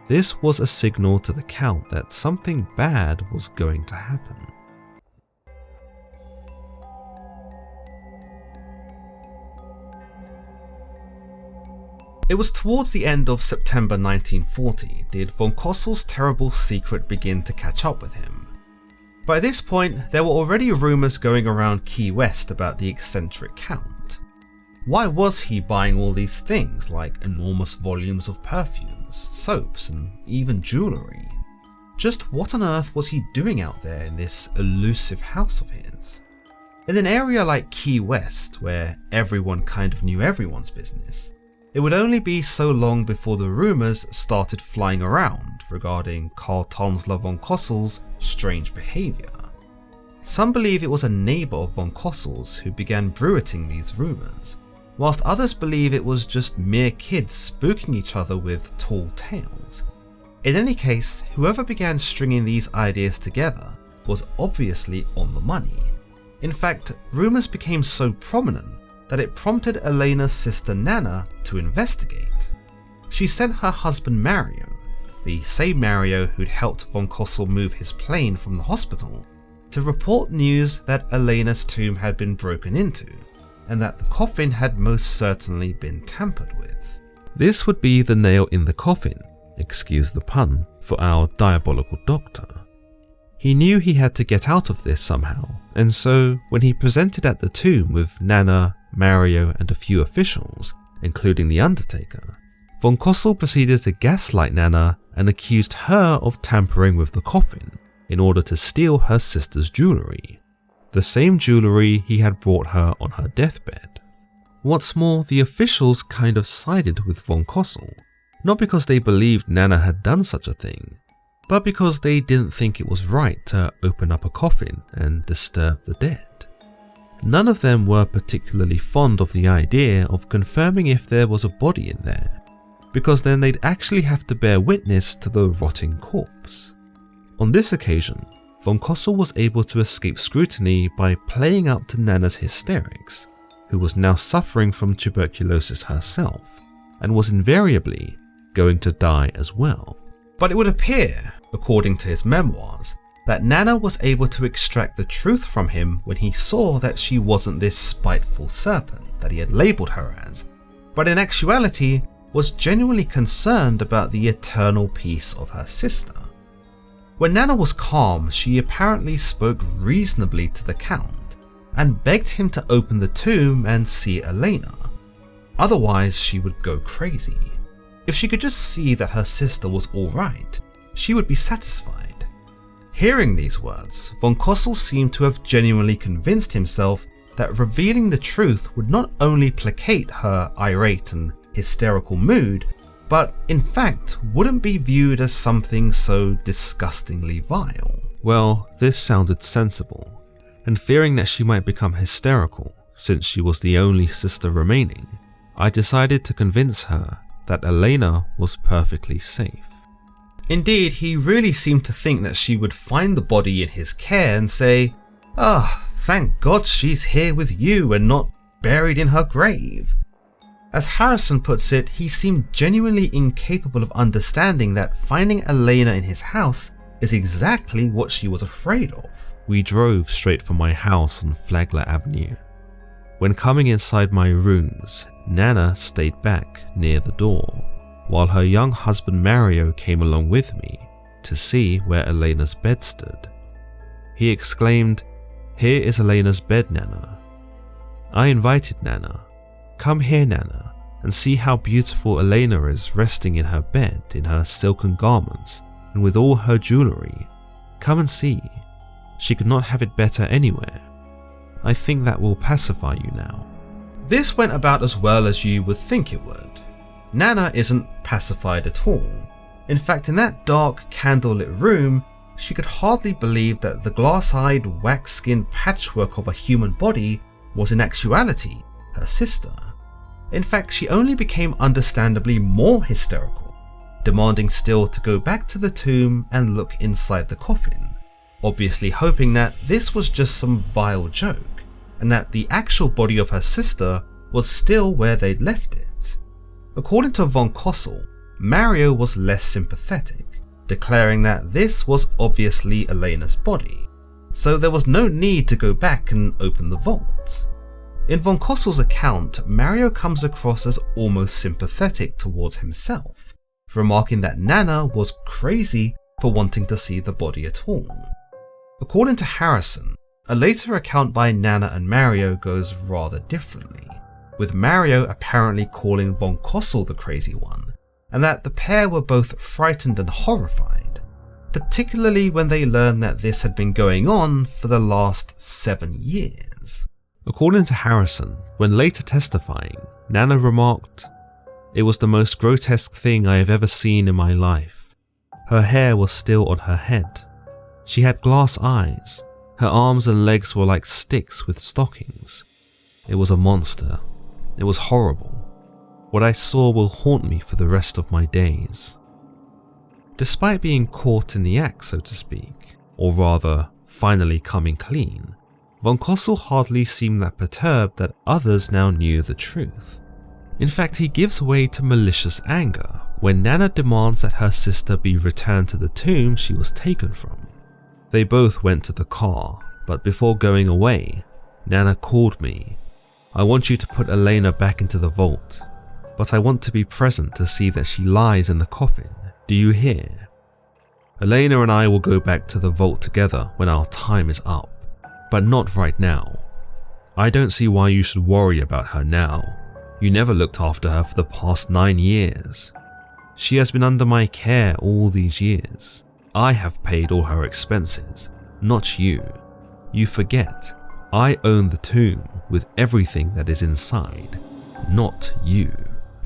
this was a signal to the Count that something bad was going to happen. It was towards the end of September 1940 did von Cosel's terrible secret begin to catch up with him. By this point, there were already rumours going around Key West about the eccentric Count. Why was he buying all these things like enormous volumes of perfumes, soaps, and even jewellery? Just what on earth was he doing out there in this elusive house of his? In an area like Key West, where everyone kind of knew everyone's business, it would only be so long before the rumours started flying around regarding Carl Tanzler von Cosel's strange behaviour. Some believe it was a neighbour of von Cosel's who began bruiting these rumours, whilst others believe it was just mere kids spooking each other with tall tales. In any case, whoever began stringing these ideas together was obviously on the money. In fact, rumours became so prominent that it prompted Elena's sister Nana to investigate. She sent her husband Mario, the same Mario who'd helped von Cosel move his plane from the hospital, to report news that Elena's tomb had been broken into, and that the coffin had most certainly been tampered with. This would be the nail in the coffin, excuse the pun, for our diabolical doctor. He knew he had to get out of this somehow, and so when he presented at the tomb with Nana, Mario, and a few officials, including the Undertaker, von Cosel proceeded to gaslight Nana and accused her of tampering with the coffin in order to steal her sister's jewellery, the same jewellery he had brought her on her deathbed. What's more, the officials kind of sided with von Cosel, not because they believed Nana had done such a thing, but because they didn't think it was right to open up a coffin and disturb the dead. None of them were particularly fond of the idea of confirming if there was a body in there, because then they'd actually have to bear witness to the rotting corpse. On this occasion, von Cosel was able to escape scrutiny by playing up to Nana's hysterics, who was now suffering from tuberculosis herself, and was invariably going to die as well. But it would appear, according to his memoirs, that Nana was able to extract the truth from him when he saw that she wasn't this spiteful serpent that he had labelled her as, but in actuality was genuinely concerned about the eternal peace of her sister. When Nana was calm, she apparently spoke reasonably to the Count and begged him to open the tomb and see Elena. Otherwise, she would go crazy. If she could just see that her sister was alright, she would be satisfied. Hearing these words, von Cosel seemed to have genuinely convinced himself that revealing the truth would not only placate her irate and hysterical mood, but in fact wouldn't be viewed as something so disgustingly vile. Well, this sounded sensible, and fearing that she might become hysterical since she was the only sister remaining, I decided to convince her that Elena was perfectly safe. Indeed, he really seemed to think that she would find the body in his care and say, thank God she's here with you and not buried in her grave." As Harrison puts it, he seemed genuinely incapable of understanding that finding Elena in his house is exactly what she was afraid of. We drove straight from my house on Flagler Avenue. When coming inside my rooms, Nana stayed back near the door, while her young husband Mario came along with me to see where Elena's bed stood. He exclaimed, "Here is Elena's bed, Nana." I invited Nana. "Come here, Nana, and see how beautiful Elena is resting in her bed in her silken garments and with all her jewellery. Come and see. She could not have it better anywhere. I think that will pacify you now." This went about as well as you would think it would. Nana isn't pacified at all. In fact, in that dark, candlelit room, she could hardly believe that the glass-eyed, wax-skinned patchwork of a human body was in actuality her sister. In fact, she only became understandably more hysterical, demanding still to go back to the tomb and look inside the coffin, obviously hoping that this was just some vile joke, and that the actual body of her sister was still where they'd left it. According to von Cosel, Mario was less sympathetic, declaring that this was obviously Elena's body, so there was no need to go back and open the vault. In von Cosel's account, Mario comes across as almost sympathetic towards himself, remarking that Nana was crazy for wanting to see the body at all. According to Harrison, a later account by Nana and Mario goes rather differently, with Mario apparently calling von Cosel the crazy one, and that the pair were both frightened and horrified, particularly when they learned that this had been going on for the last 7 years. According to Harrison, when later testifying, Nana remarked, "It was the most grotesque thing I have ever seen in my life. Her hair was still on her head. She had glass eyes. Her arms and legs were like sticks with stockings. It was a monster. It was horrible. What I saw will haunt me for the rest of my days." Despite being caught in the act, so to speak, or rather, finally coming clean, von Cosel hardly seemed that perturbed that others now knew the truth. In fact, he gives way to malicious anger when Nana demands that her sister be returned to the tomb she was taken from. They both went to the car, but before going away, Nana called me. "I want you to put Elena back into the vault, but I want to be present to see that she lies in the coffin. Do you hear? Elena and I will go back to the vault together when our time is up, but not right now. I don't see why you should worry about her now. You never looked after her for the past 9 years. She has been under my care all these years. I have paid all her expenses, not you. You forget, I own the tomb with everything that is inside, not you."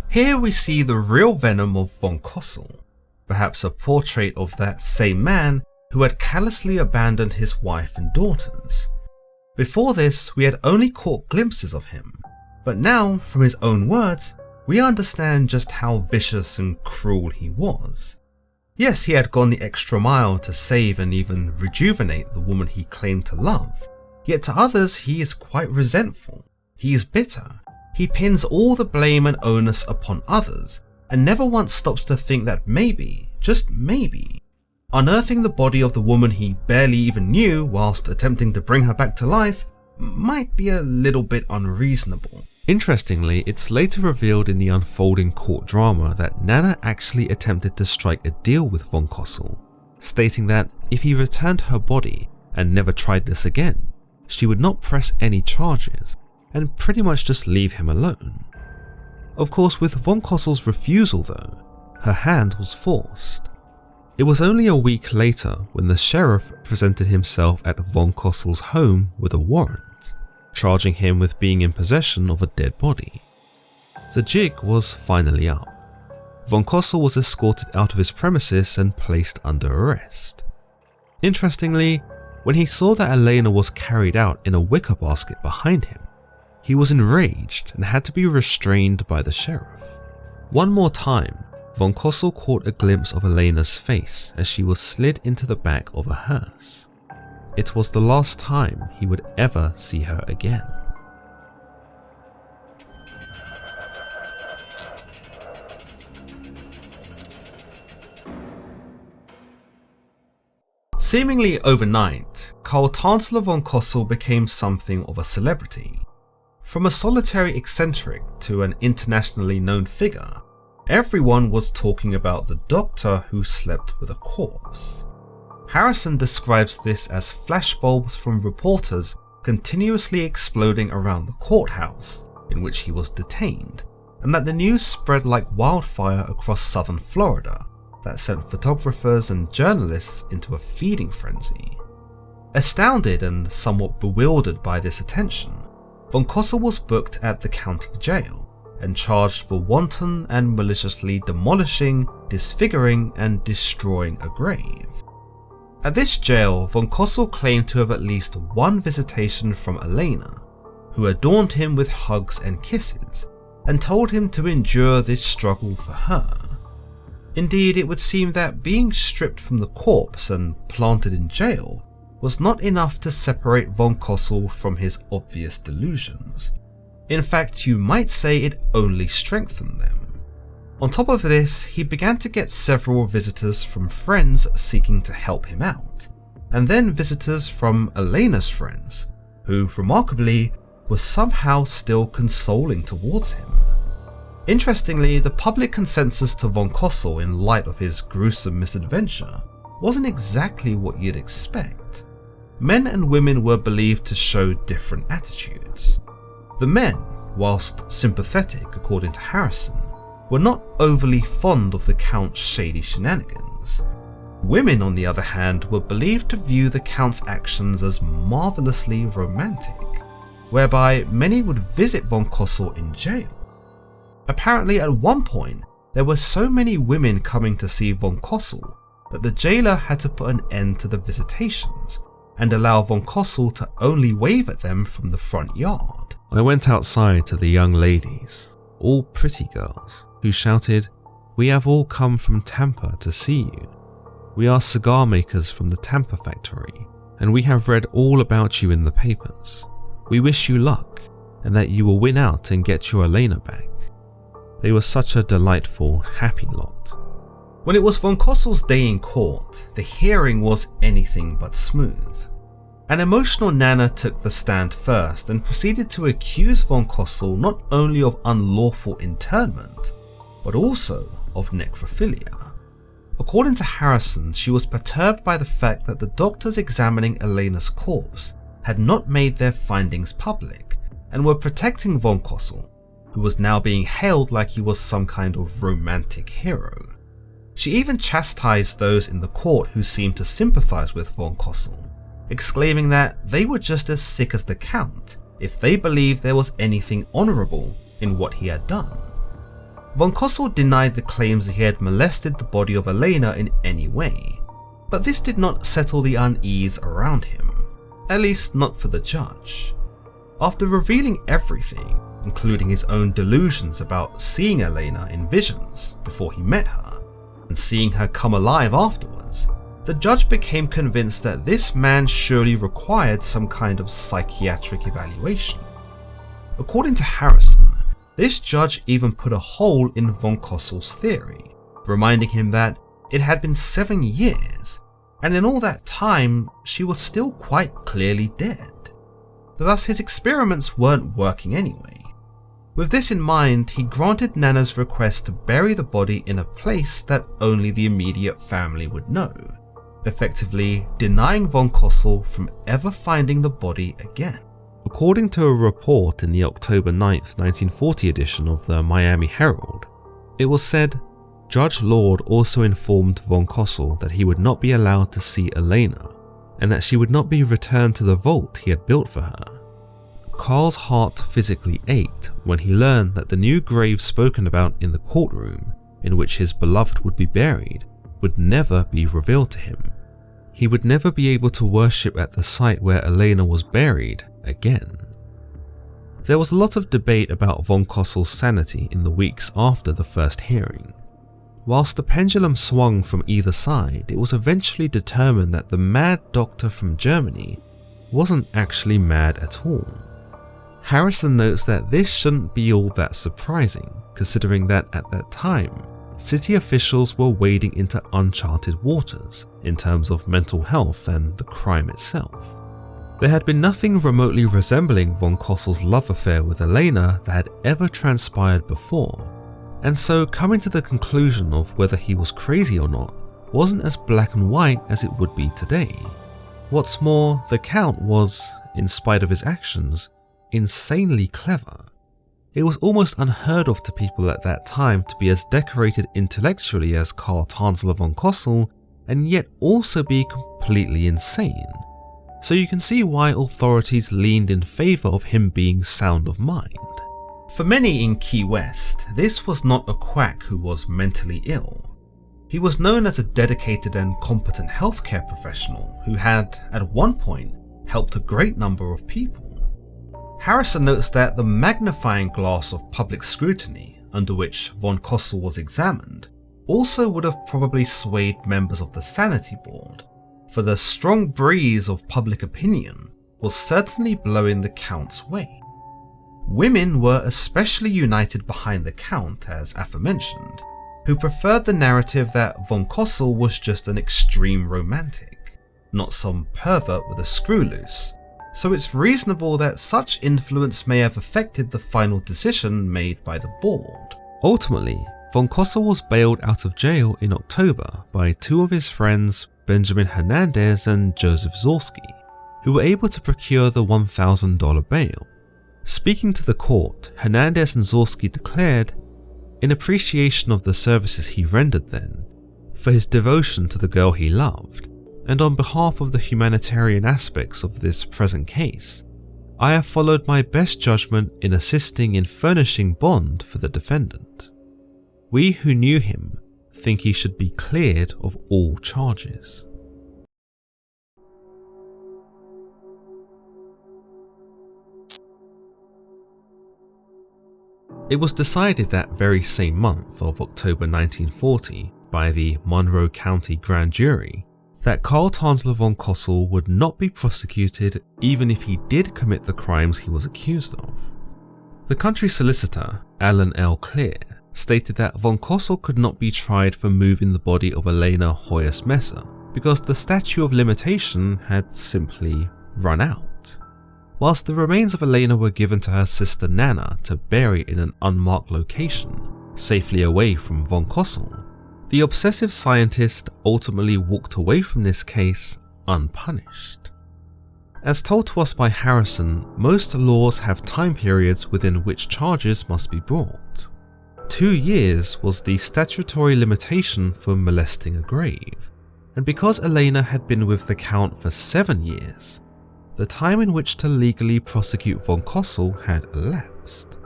Here we see the real venom of von Cosel, perhaps a portrait of that same man who had callously abandoned his wife and daughters. Before this, we had only caught glimpses of him, but now, from his own words, we understand just how vicious and cruel he was. Yes, he had gone the extra mile to save and even rejuvenate the woman he claimed to love, yet to others he is quite resentful. He is bitter. He pins all the blame and onus upon others, and never once stops to think that maybe, just maybe, unearthing the body of the woman he barely even knew whilst attempting to bring her back to life might be a little bit unreasonable. Interestingly, it's later revealed in the unfolding court drama that Nana actually attempted to strike a deal with von Cosel, stating that if he returned her body and never tried this again, she would not press any charges and pretty much just leave him alone. Of course, with von Cosel's refusal though, her hand was forced. It was only a week later when the sheriff presented himself at von Cosel's home with a warrant, charging him with being in possession of a dead body. The jig was finally up. Von Cosel was escorted out of his premises and placed under arrest. Interestingly, when he saw that Elena was carried out in a wicker basket behind him, he was enraged and had to be restrained by the sheriff. One more time, von Cosel caught a glimpse of Elena's face as she was slid into the back of a hearse. It was the last time he would ever see her again. Seemingly overnight, Carl Tanzler von Cosel became something of a celebrity. From a solitary eccentric to an internationally known figure, everyone was talking about the doctor who slept with a corpse. Harrison describes this as flashbulbs from reporters continuously exploding around the courthouse in which he was detained, and that the news spread like wildfire across southern Florida that sent photographers and journalists into a feeding frenzy. Astounded and somewhat bewildered by this attention, von Cosel was booked at the county jail and charged for wanton and maliciously demolishing, disfiguring, and destroying a grave. At this jail, von Cosel claimed to have at least one visitation from Elena, who adorned him with hugs and kisses, and told him to endure this struggle for her. Indeed, it would seem that being stripped from the corpse and planted in jail was not enough to separate von Cosel from his obvious delusions. In fact, you might say it only strengthened them. On top of this, he began to get several visitors from friends seeking to help him out, and then visitors from Elena's friends, who, remarkably, were somehow still consoling towards him. Interestingly, the public consensus to von Cosel in light of his gruesome misadventure wasn't exactly what you'd expect. Men and women were believed to show different attitudes. The men, whilst sympathetic according to Harrison, were not overly fond of the Count's shady shenanigans. Women, on the other hand, were believed to view the Count's actions as marvellously romantic, whereby many would visit von Cosel in jail. Apparently, at one point, there were so many women coming to see von Cosel that the jailer had to put an end to the visitations and allow von Cosel to only wave at them from the front yard.
I went outside to the young ladies, all pretty girls, who shouted, "We have all come from Tampa to see you. We are cigar makers from the Tampa factory, and we have read all about you in the papers. We wish you luck, and that you will win out and get your Elena back." They were such a delightful, happy lot.
When it was von Cosel's day in court, the hearing was anything but smooth. An emotional Nana took the stand first and proceeded to accuse von Cosel not only of unlawful internment, but also of necrophilia. According to Harrison, she was perturbed by the fact that the doctors examining Elena's corpse had not made their findings public and were protecting von Cosel, who was now being hailed like he was some kind of romantic hero. She even chastised those in the court who seemed to sympathize with von Cosel, exclaiming that they were just as sick as the Count if they believed there was anything honourable in what he had done. Von Cosel denied the claims that he had molested the body of Elena in any way, but this did not settle the unease around him, at least not for the judge. After revealing everything, including his own delusions about seeing Elena in visions before he met her, and seeing her come alive afterwards, the judge became convinced that this man surely required some kind of psychiatric evaluation. According to Harrison, this judge even put a hole in von Cosel's theory, reminding him that it had been 7 years, and in all that time she was still quite clearly dead. Thus his experiments weren't working anyway. With this in mind, he granted Nana's request to bury the body in a place that only the immediate family would know, effectively denying von Cosel from ever finding the body again.
According to a report in the October 9th, 1940 edition of the Miami Herald, it was said, Judge Lord also informed von Cosel that he would not be allowed to see Elena, and that she would not be returned to the vault he had built for her. Carl's heart physically ached when he learned that the new grave spoken about in the courtroom, in which his beloved would be buried, would never be revealed to him. He would never be able to worship at the site where Elena was buried again. There was a lot of debate about von Cosel's sanity in the weeks after the first hearing. Whilst the pendulum swung from either side, it was eventually determined that the mad doctor from Germany wasn't actually mad at all. Harrison notes that this shouldn't be all that surprising, considering that at that time,
city officials were wading into uncharted waters in terms of mental health and the crime itself. There had been nothing remotely resembling von Cosel's love affair with Elena that had ever transpired before, and so coming to the conclusion of whether he was crazy or not wasn't as black and white as it would be today. What's more, the Count was, in spite of his actions, insanely clever. It was almost unheard of to people at that time to be as decorated intellectually as Carl Tanzler von Cosel and yet also be completely insane. So you can see why authorities leaned in favour of him being sound of mind. For many in Key West, this was not a quack who was mentally ill. He was known as a dedicated and competent healthcare professional who had, at one point, helped a great number of people. Harrison notes that the magnifying glass of public scrutiny under which von Cosel was examined also would have probably swayed members of the Sanity Board, for the strong breeze of public opinion was certainly blowing the Count's way. Women were especially united behind the Count, as aforementioned, who preferred the narrative that von Cosel was just an extreme romantic, not some pervert with a screw loose, so it's reasonable that such influence may have affected the final decision made by the board. Ultimately, von Cosel was bailed out of jail in October by two of his friends, Benjamin Hernandez and Joseph Zorski, who were able to procure the $1,000 bail. Speaking to the court, Hernandez and Zorski declared, in appreciation of the services he rendered then, for his devotion to the girl he loved, and on behalf of the humanitarian aspects of this present case, I have followed my best judgment in assisting in furnishing bond for the defendant. We who knew him think he should be cleared of all charges. It was decided that very same month of October 1940 by the Monroe County Grand Jury that Carl Tanzler von Cosel would not be prosecuted even if he did commit the crimes he was accused of. The country solicitor, Alan L. Clear, stated that von Cosel could not be tried for moving the body of Elena Hoyas Messer because the statute of limitation had simply run out. Whilst the remains of Elena were given to her sister Nana to bury in an unmarked location, safely away from von Cosel, the obsessive scientist ultimately walked away from this case unpunished. As told to us by Harrison, most laws have time periods within which charges must be brought. 2 years was the statutory limitation for molesting a grave, and because Elena had been with the Count for 7 years, the time in which to legally prosecute von Cosel had elapsed.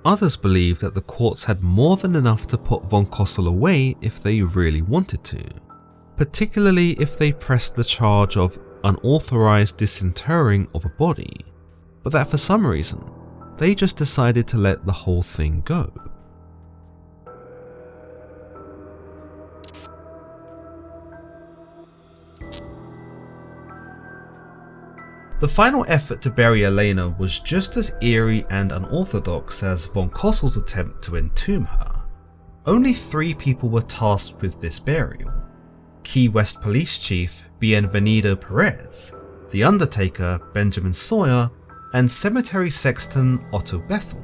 Others believed that the courts had more than enough to put von Cosel away if they really wanted to, particularly if they pressed the charge of unauthorized disinterring of a body, but that for some reason, they just decided to let the whole thing go. The final effort to bury Elena was just as eerie and unorthodox as von Cosel's attempt to entomb her. Only 3 people were tasked with this burial: Key West Police Chief Bienvenido Perez, the undertaker Benjamin Sawyer, and cemetery sexton Otto Bethel.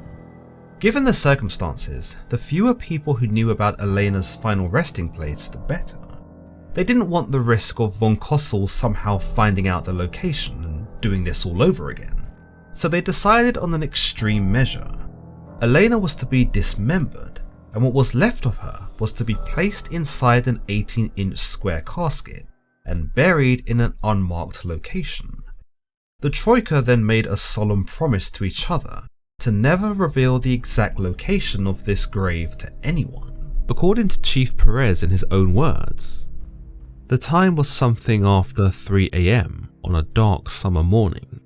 Given the circumstances, the fewer people who knew about Elena's final resting place, the better. They didn't want the risk of von Cosel somehow finding out the location and doing this all over again, so they decided on an extreme measure. Elena was to be dismembered, and what was left of her was to be placed inside an 18-inch square casket and buried in an unmarked location. The Troika then made a solemn promise to each other to never reveal the exact location of this grave to anyone. According to Chief Perez in his own words, the time was something after 3 AM on a dark summer morning.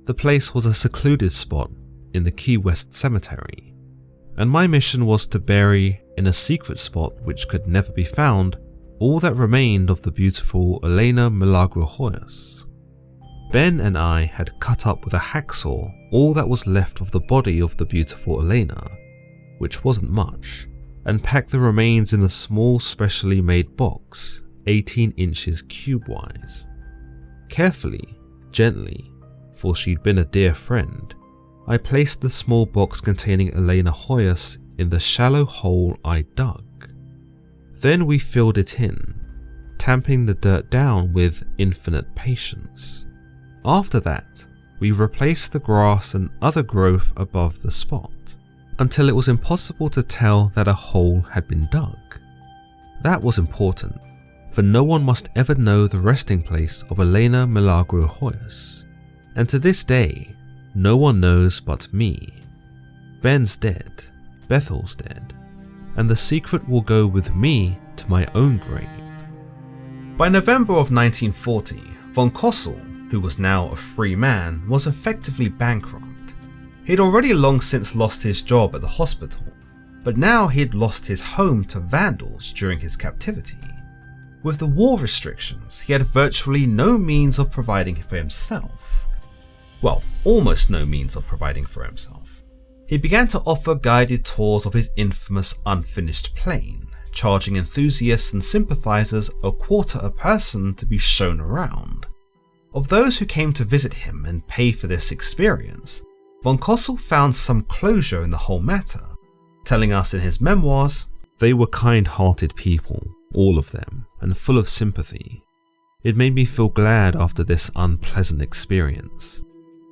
The place was a secluded spot in the Key West Cemetery, and my mission was to bury, in a secret spot which could never be found, all that remained of the beautiful Elena Milagro Hoyas. Ben and I had cut up with a hacksaw all that was left of the body of the beautiful Elena, which wasn't much,
and packed the remains in a small specially made box, 18 inches cube-wise. Carefully, gently, for she'd been a dear friend, I placed the small box containing Elena Reawakens in the shallow hole I dug. Then we filled it in, tamping the dirt down with infinite patience. After that, we replaced the grass and other growth above the spot, until it was impossible to tell that a hole had been dug. That was important, for no one must ever know the resting place of Elena Reawakens, and to this day, no one knows but me. Ben's dead, Bethel's dead, and the secret will go with me to my own grave. By November of 1940, von Cosel, who was now a free man, was effectively bankrupt. He'd already long since lost his job at the hospital, but now he'd lost his home to vandals during his captivity. With the war restrictions, he had virtually no means of providing for himself. Well, almost no means of providing for himself. He began to offer guided tours of his infamous unfinished plane, charging enthusiasts and sympathizers $0.25 a person to be shown around. Of those who came to visit him and pay for this experience, von Cosel found some closure in the whole matter, telling us in his memoirs, "They were kind-hearted people, all of them, and full of sympathy. It made me feel glad after this unpleasant experience.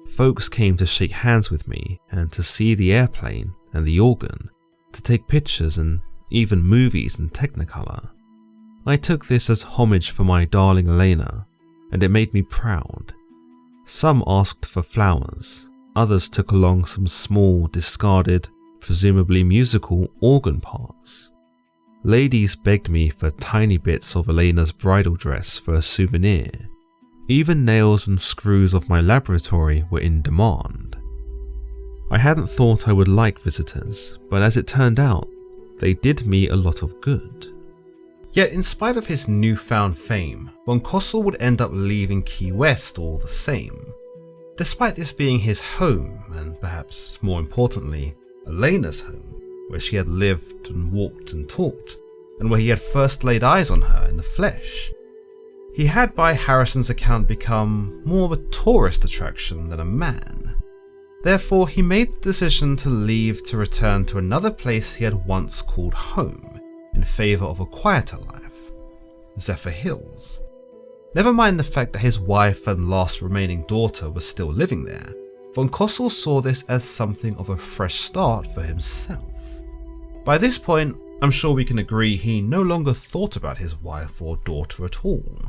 Folks came to shake hands with me and to see the airplane and the organ, to take pictures and even movies in Technicolor. I took this as homage for my darling Elena, and it made me proud. Some asked for flowers, others took along some small, discarded, presumably musical organ parts. Ladies begged me for tiny bits of Elena's bridal dress for a souvenir. Even nails and screws of my laboratory were in demand. I hadn't thought I would like visitors, but as it turned out, they did me a lot of good." Yet in spite of his newfound fame, von Cosel would end up leaving Key West all the same. Despite this being his home, and perhaps more importantly, Elena's home, where she had lived and walked and talked, and where he had first laid eyes on her in the flesh, he had, by Harrison's account, become more of a tourist attraction than a man. Therefore, he made the decision to leave to return to another place he had once called home, in favour of a quieter life, Zephyr Hills. Never mind the fact that his wife and last remaining daughter was still living there, von Cosel saw this as something of a fresh start for himself. By this point, I'm sure we can agree he no longer thought about his wife or daughter at all.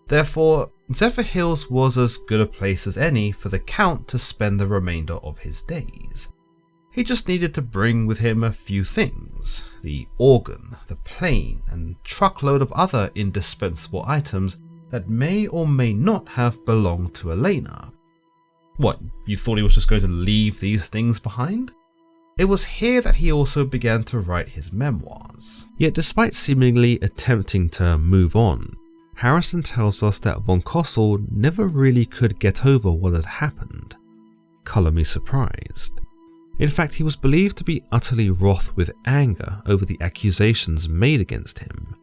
Therefore, Zephyr Hills was as good a place as any for the Count to spend the remainder of his days. He just needed to bring with him a few things: the organ, the plane, and truckload of other indispensable items that may or may not have belonged to Elena. What, you thought he was just going to leave these things behind? It was here that he also began to write his memoirs. Yet despite seemingly attempting to move on, Harrison tells us that von Cosel never really could get over what had happened. Colour me surprised. In fact, he was believed to be utterly wroth with anger over the accusations made against him,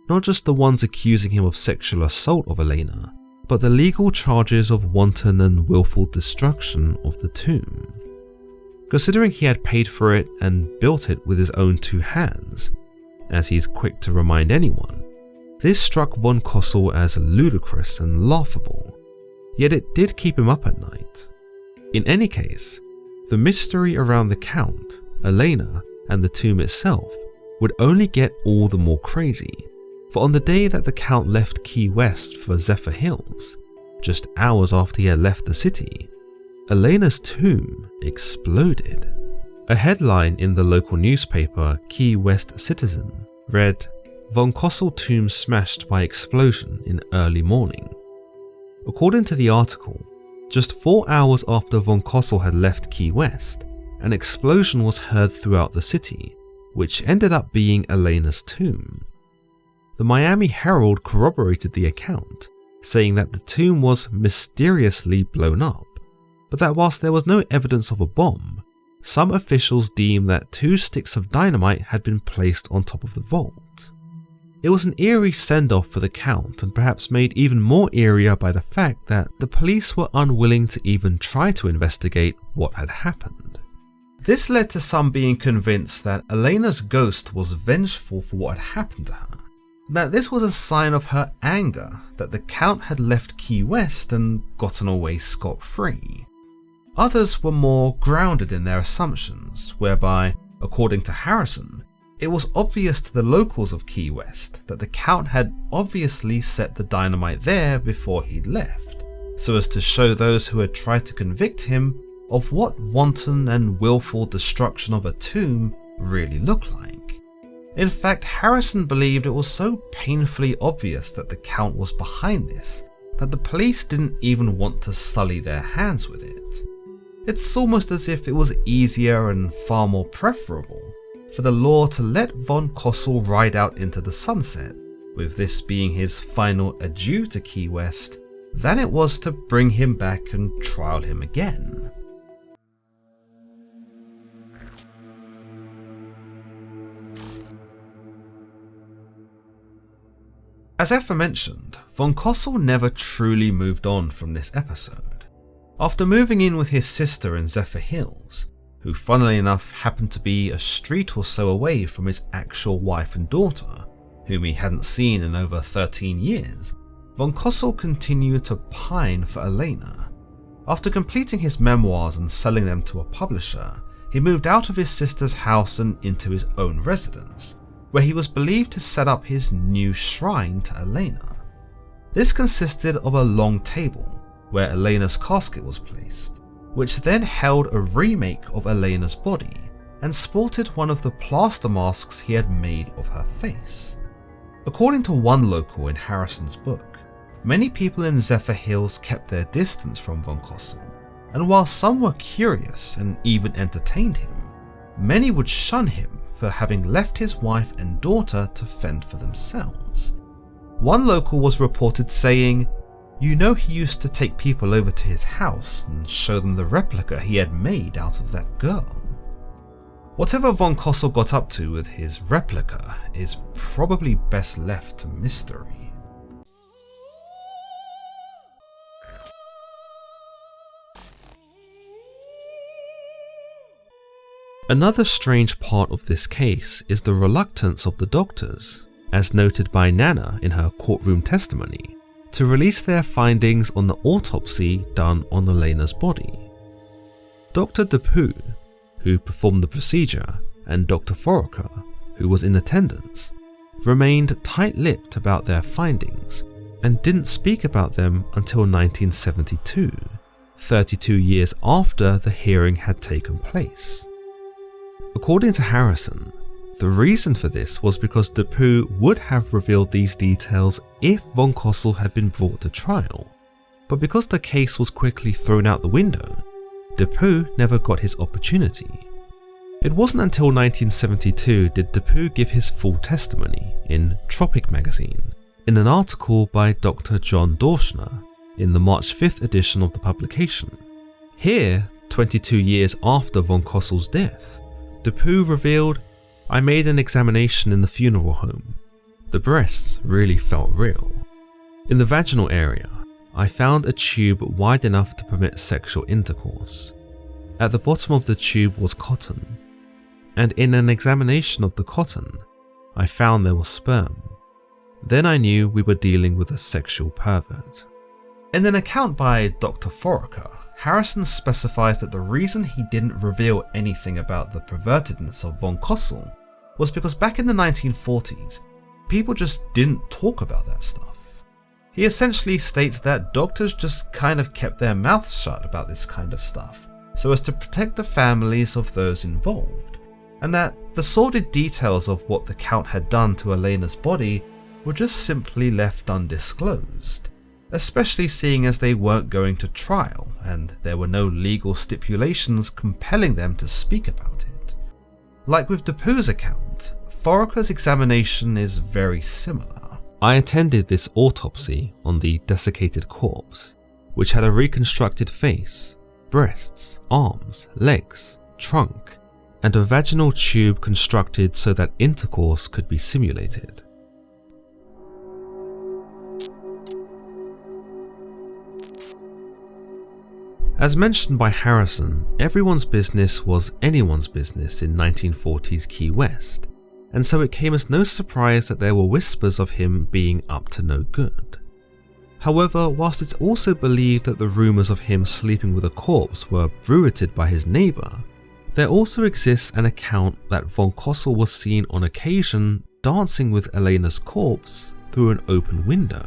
not just the ones accusing him of sexual assault of Elena, but the legal charges of wanton and willful destruction of the tomb. Considering he had paid for it and built it with his own two hands, as he's quick to remind anyone, this struck von Cosel as ludicrous and laughable, yet it did keep him up at night. In any case, the mystery around the Count, Elena, and the tomb itself would only get all the more crazy, for on the day that the Count left Key West for Zephyr Hills, just hours after he had left the city, Elena's tomb exploded. A headline in the local newspaper Key West Citizen read, "Von Cosel tomb smashed by explosion in early morning." According to the article, just 4 hours after von Cosel had left Key West, an explosion was heard throughout the city, which ended up being Elena's tomb. The Miami Herald corroborated the account, saying that the tomb was mysteriously blown up, but that whilst there was no evidence of a bomb, some officials deem that 2 sticks of dynamite had been placed on top of the vault. It was an eerie send-off for the Count, and perhaps made even more eerier by the fact that the police were unwilling to even try to investigate what had happened. This led to some being convinced that Elena's ghost was vengeful for what had happened to her, that this was a sign of her anger that the Count had left Key West and gotten away scot-free. Others were more grounded in their assumptions, whereby, according to Harrison, it was obvious to the locals of Key West that the Count had obviously set the dynamite there before he'd left, so as to show those who had tried to convict him of what wanton and willful destruction of a tomb really looked like. In fact, Harrison believed it was so painfully obvious that the Count was behind this that the police didn't even want to sully their hands with it. It's almost as if it was easier and far more preferable for the law to let von Cosel ride out into the sunset, with this being his final adieu to Key West, than it was to bring him back and trial him again. As aforementioned, von Cosel never truly moved on from this episode. After moving in with his sister in Zephyr Hills, who funnily enough happened to be a street or so away from his actual wife and daughter, whom he hadn't seen in over 13 years, von Cosel continued to pine for Elena. After completing his memoirs and selling them to a publisher, he moved out of his sister's house and into his own residence, where he was believed to set up his new shrine to Elena. This consisted of a long table where Elena's casket was placed, which then held a remake of Elena's body and sported one of the plaster masks he had made of her face. According to one local in Harrison's book, many people in Zephyr Hills kept their distance from von Cosel, and while some were curious and even entertained him, many would shun him for having left his wife and daughter to fend for themselves. One local was reported saying, "You know, he used to take people over to his house and show them the replica he had made out of that girl." Whatever von Cosel got up to with his replica is probably best left to mystery. Another strange part of this case is the reluctance of the doctors, as noted by Nana in her courtroom testimony, to release their findings on the autopsy done on Elena's body. Dr. Depew, who performed the procedure, and Dr. Foraker, who was in attendance, remained tight-lipped about their findings and didn't speak about them until 1972, 32 years after the hearing had taken place. According to Harrison, the reason for this was because Depew would have revealed these details if von Cosel had been brought to trial, but because the case was quickly thrown out the window, Depew never got his opportunity. It wasn't until 1972 did Depew give his full testimony in Tropic magazine, in an article by Dr. John Dorschner in the March 5th edition of the publication. Here, 22 years after von Cosel's death, Depew revealed, "I made an examination in the funeral home. The breasts really felt real. In the vaginal area, I found a tube wide enough to permit sexual intercourse. At the bottom of the tube was cotton, and in an examination of the cotton, I found there was sperm. Then I knew we were dealing with a sexual pervert." In an account by Dr. Foraker, Harrison specifies that the reason he didn't reveal anything about the pervertedness of von Cosel was because back in the 1940s, people just didn't talk about that stuff. He essentially states that doctors just kind of kept their mouths shut about this kind of stuff, so as to protect the families of those involved, and that the sordid details of what the Count had done to Elena's body were just simply left undisclosed, especially seeing as they weren't going to trial and there were no legal stipulations compelling them to speak about it. Like with Depew's account, Foraker's examination is very similar. "I attended this autopsy on the desiccated corpse, which had a reconstructed face, breasts, arms, legs, trunk, and a vaginal tube constructed so that intercourse could be simulated. As mentioned by Harrison, everyone's business was anyone's business in 1940s Key West, and so it came as no surprise that there were whispers of him being up to no good. However, whilst it's also believed that the rumours of him sleeping with a corpse were bruited by his neighbour, there also exists an account that von Cosel was seen on occasion dancing with Elena's corpse through an open window.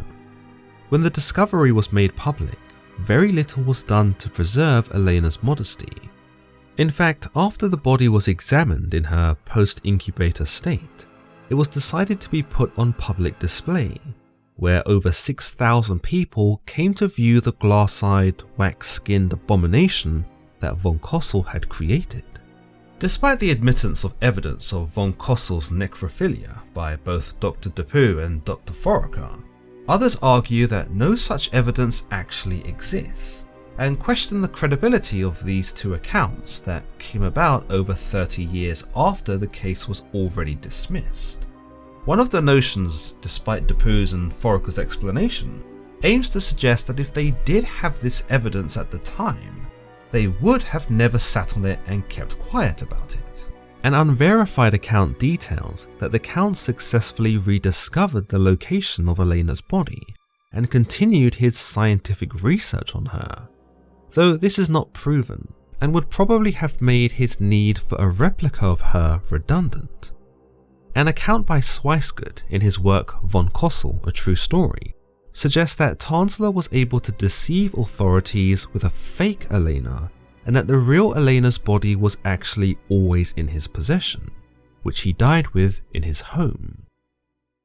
When the discovery was made public, very little was done to preserve Elena's modesty. In fact, after the body was examined in her post-incubator state, it was decided to be put on public display, where over 6,000 people came to view the glass-eyed, wax-skinned abomination that von Cosel had created. Despite the admittance of evidence of von Cosel's necrophilia by both Dr. Depew and Dr. Foraker, others argue that no such evidence actually exists, and question the credibility of these two accounts that came about over 30 years after the case was already dismissed. One of the notions, despite Depew's and Foraker's explanation, aims to suggest that if they did have this evidence at the time, they would have never sat on it and kept quiet about it. An unverified account details that the Count successfully rediscovered the location of Elena's body and continued his scientific research on her, though this is not proven and would probably have made his need for a replica of her redundant. An account by Sweisgood in his work Von Cosel, A True Story, suggests that Tanzler was able to deceive authorities with a fake Elena, and that the real Elena's body was actually always in his possession, which he died with in his home.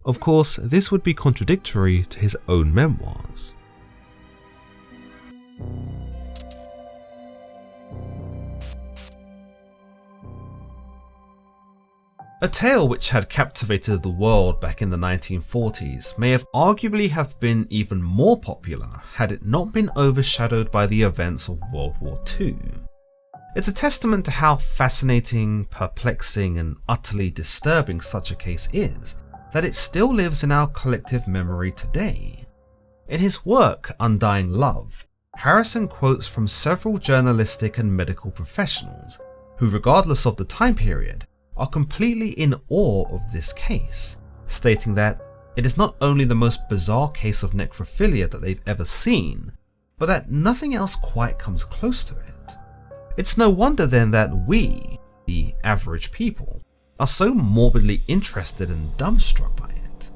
Of course, this would be contradictory to his own memoirs. A tale which had captivated the world back in the 1940s may have arguably have been even more popular had it not been overshadowed by the events of World War II. It's a testament to how fascinating, perplexing, and utterly disturbing such a case is that it still lives in our collective memory today. In his work Undying Love, Harrison quotes from several journalistic and medical professionals who, regardless of the time period, are completely in awe of this case, stating that it is not only the most bizarre case of necrophilia that they've ever seen, but that nothing else quite comes close to it. It's no wonder then that we, the average people, are so morbidly interested and dumbstruck by it.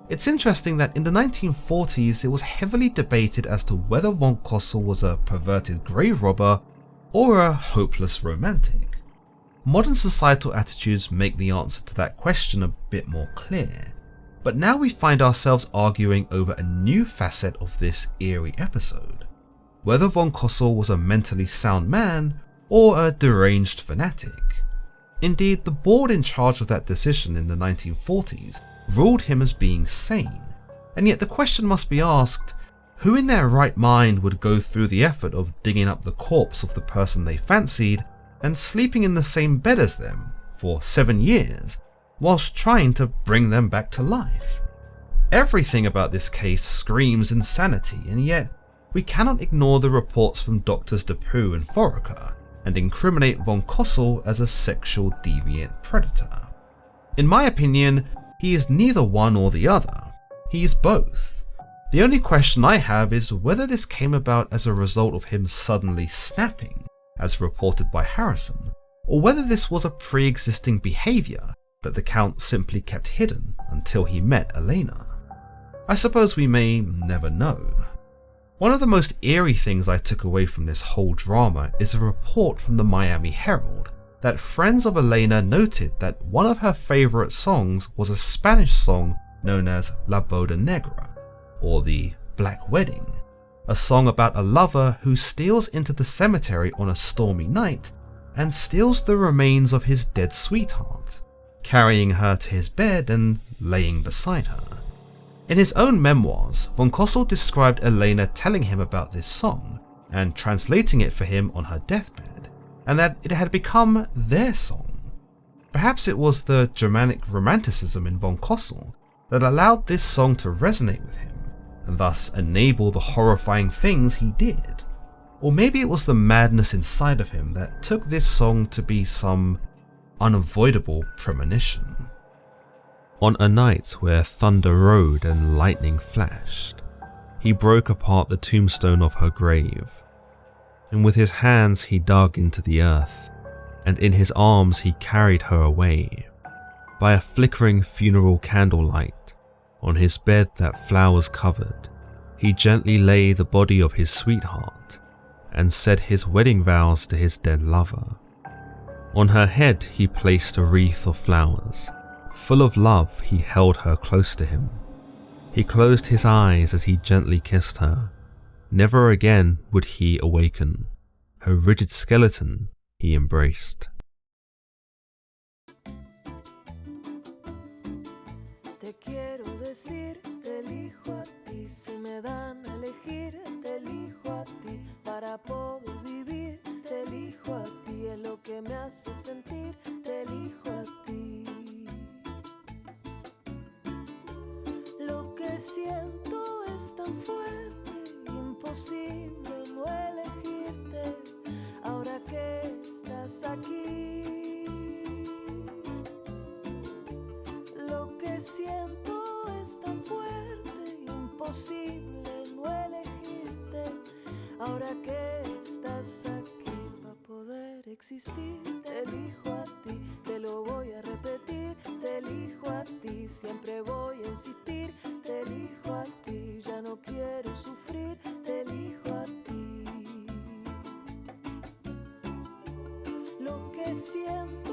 It's interesting that in the 1940s it was heavily debated as to whether von Cosel was a perverted grave robber or a hopeless romantic. Modern societal attitudes make the answer to that question a bit more clear, but now we find ourselves arguing over a new facet of this eerie episode: whether von Cosel was a mentally sound man or a deranged fanatic. Indeed, the board in charge of that decision in the 1940s ruled him as being sane, and yet the question must be asked, who in their right mind would go through the effort of digging up the corpse of the person they fancied and sleeping in the same bed as them for 7 years, whilst trying to bring them back to life? Everything about this case screams insanity, and yet we cannot ignore the reports from Drs. Depew and Foraker and incriminate von Cosel as a sexual deviant predator. In my opinion, he is neither one or the other. He is both. The only question I have is whether this came about as a result of him suddenly snapping, as reported by Harrison, or whether this was a pre-existing behaviour that the Count simply kept hidden until he met Elena. I suppose we may never know. One of the most eerie things I took away from this whole drama is a report from the Miami Herald that friends of Elena noted that one of her favourite songs was a Spanish song known as La Boda Negra, or the Black Wedding, a song about a lover who steals into the cemetery on a stormy night and steals the remains of his dead sweetheart, carrying her to his bed and laying beside her. In his own memoirs, von Cosel described Elena telling him about this song and translating it for him on her deathbed,
and that it had become their song. Perhaps it was the Germanic romanticism in von Cosel that allowed this song to resonate with him, and thus enable the horrifying things he did. Or maybe it was the madness inside of him that took this song to be some unavoidable premonition.
On a night where thunder rode and lightning flashed, he broke apart the tombstone of her grave, and with his hands he dug into the earth, and in his arms he carried her away. By a flickering funeral candlelight, on his bed that flowers covered, he gently lay the body of his sweetheart, and said his wedding vows to his dead lover. On her head he placed a wreath of flowers. Full of love, he held her close to him. He closed his eyes as he gently kissed her. Never again would he awaken. Her rigid skeleton he embraced.
Te quiero decir, te elijo a ti. Si me dan a elegir, te elijo a ti. Para poder vivir, te elijo a ti. Es lo que me hace sentir, te elijo a ti. Lo que siento es tan fuerte, imposible no elegirte, ahora que estás aquí. Lo que siento es tan fuerte, imposible no elegirte, ahora que estás aquí. Para poder existir, te elijo a ti, te lo voy a repetir, te elijo a ti, siempre voy a insistir, te elijo a ti, ya no quiero sufrir, te elijo a ti. Lo que siento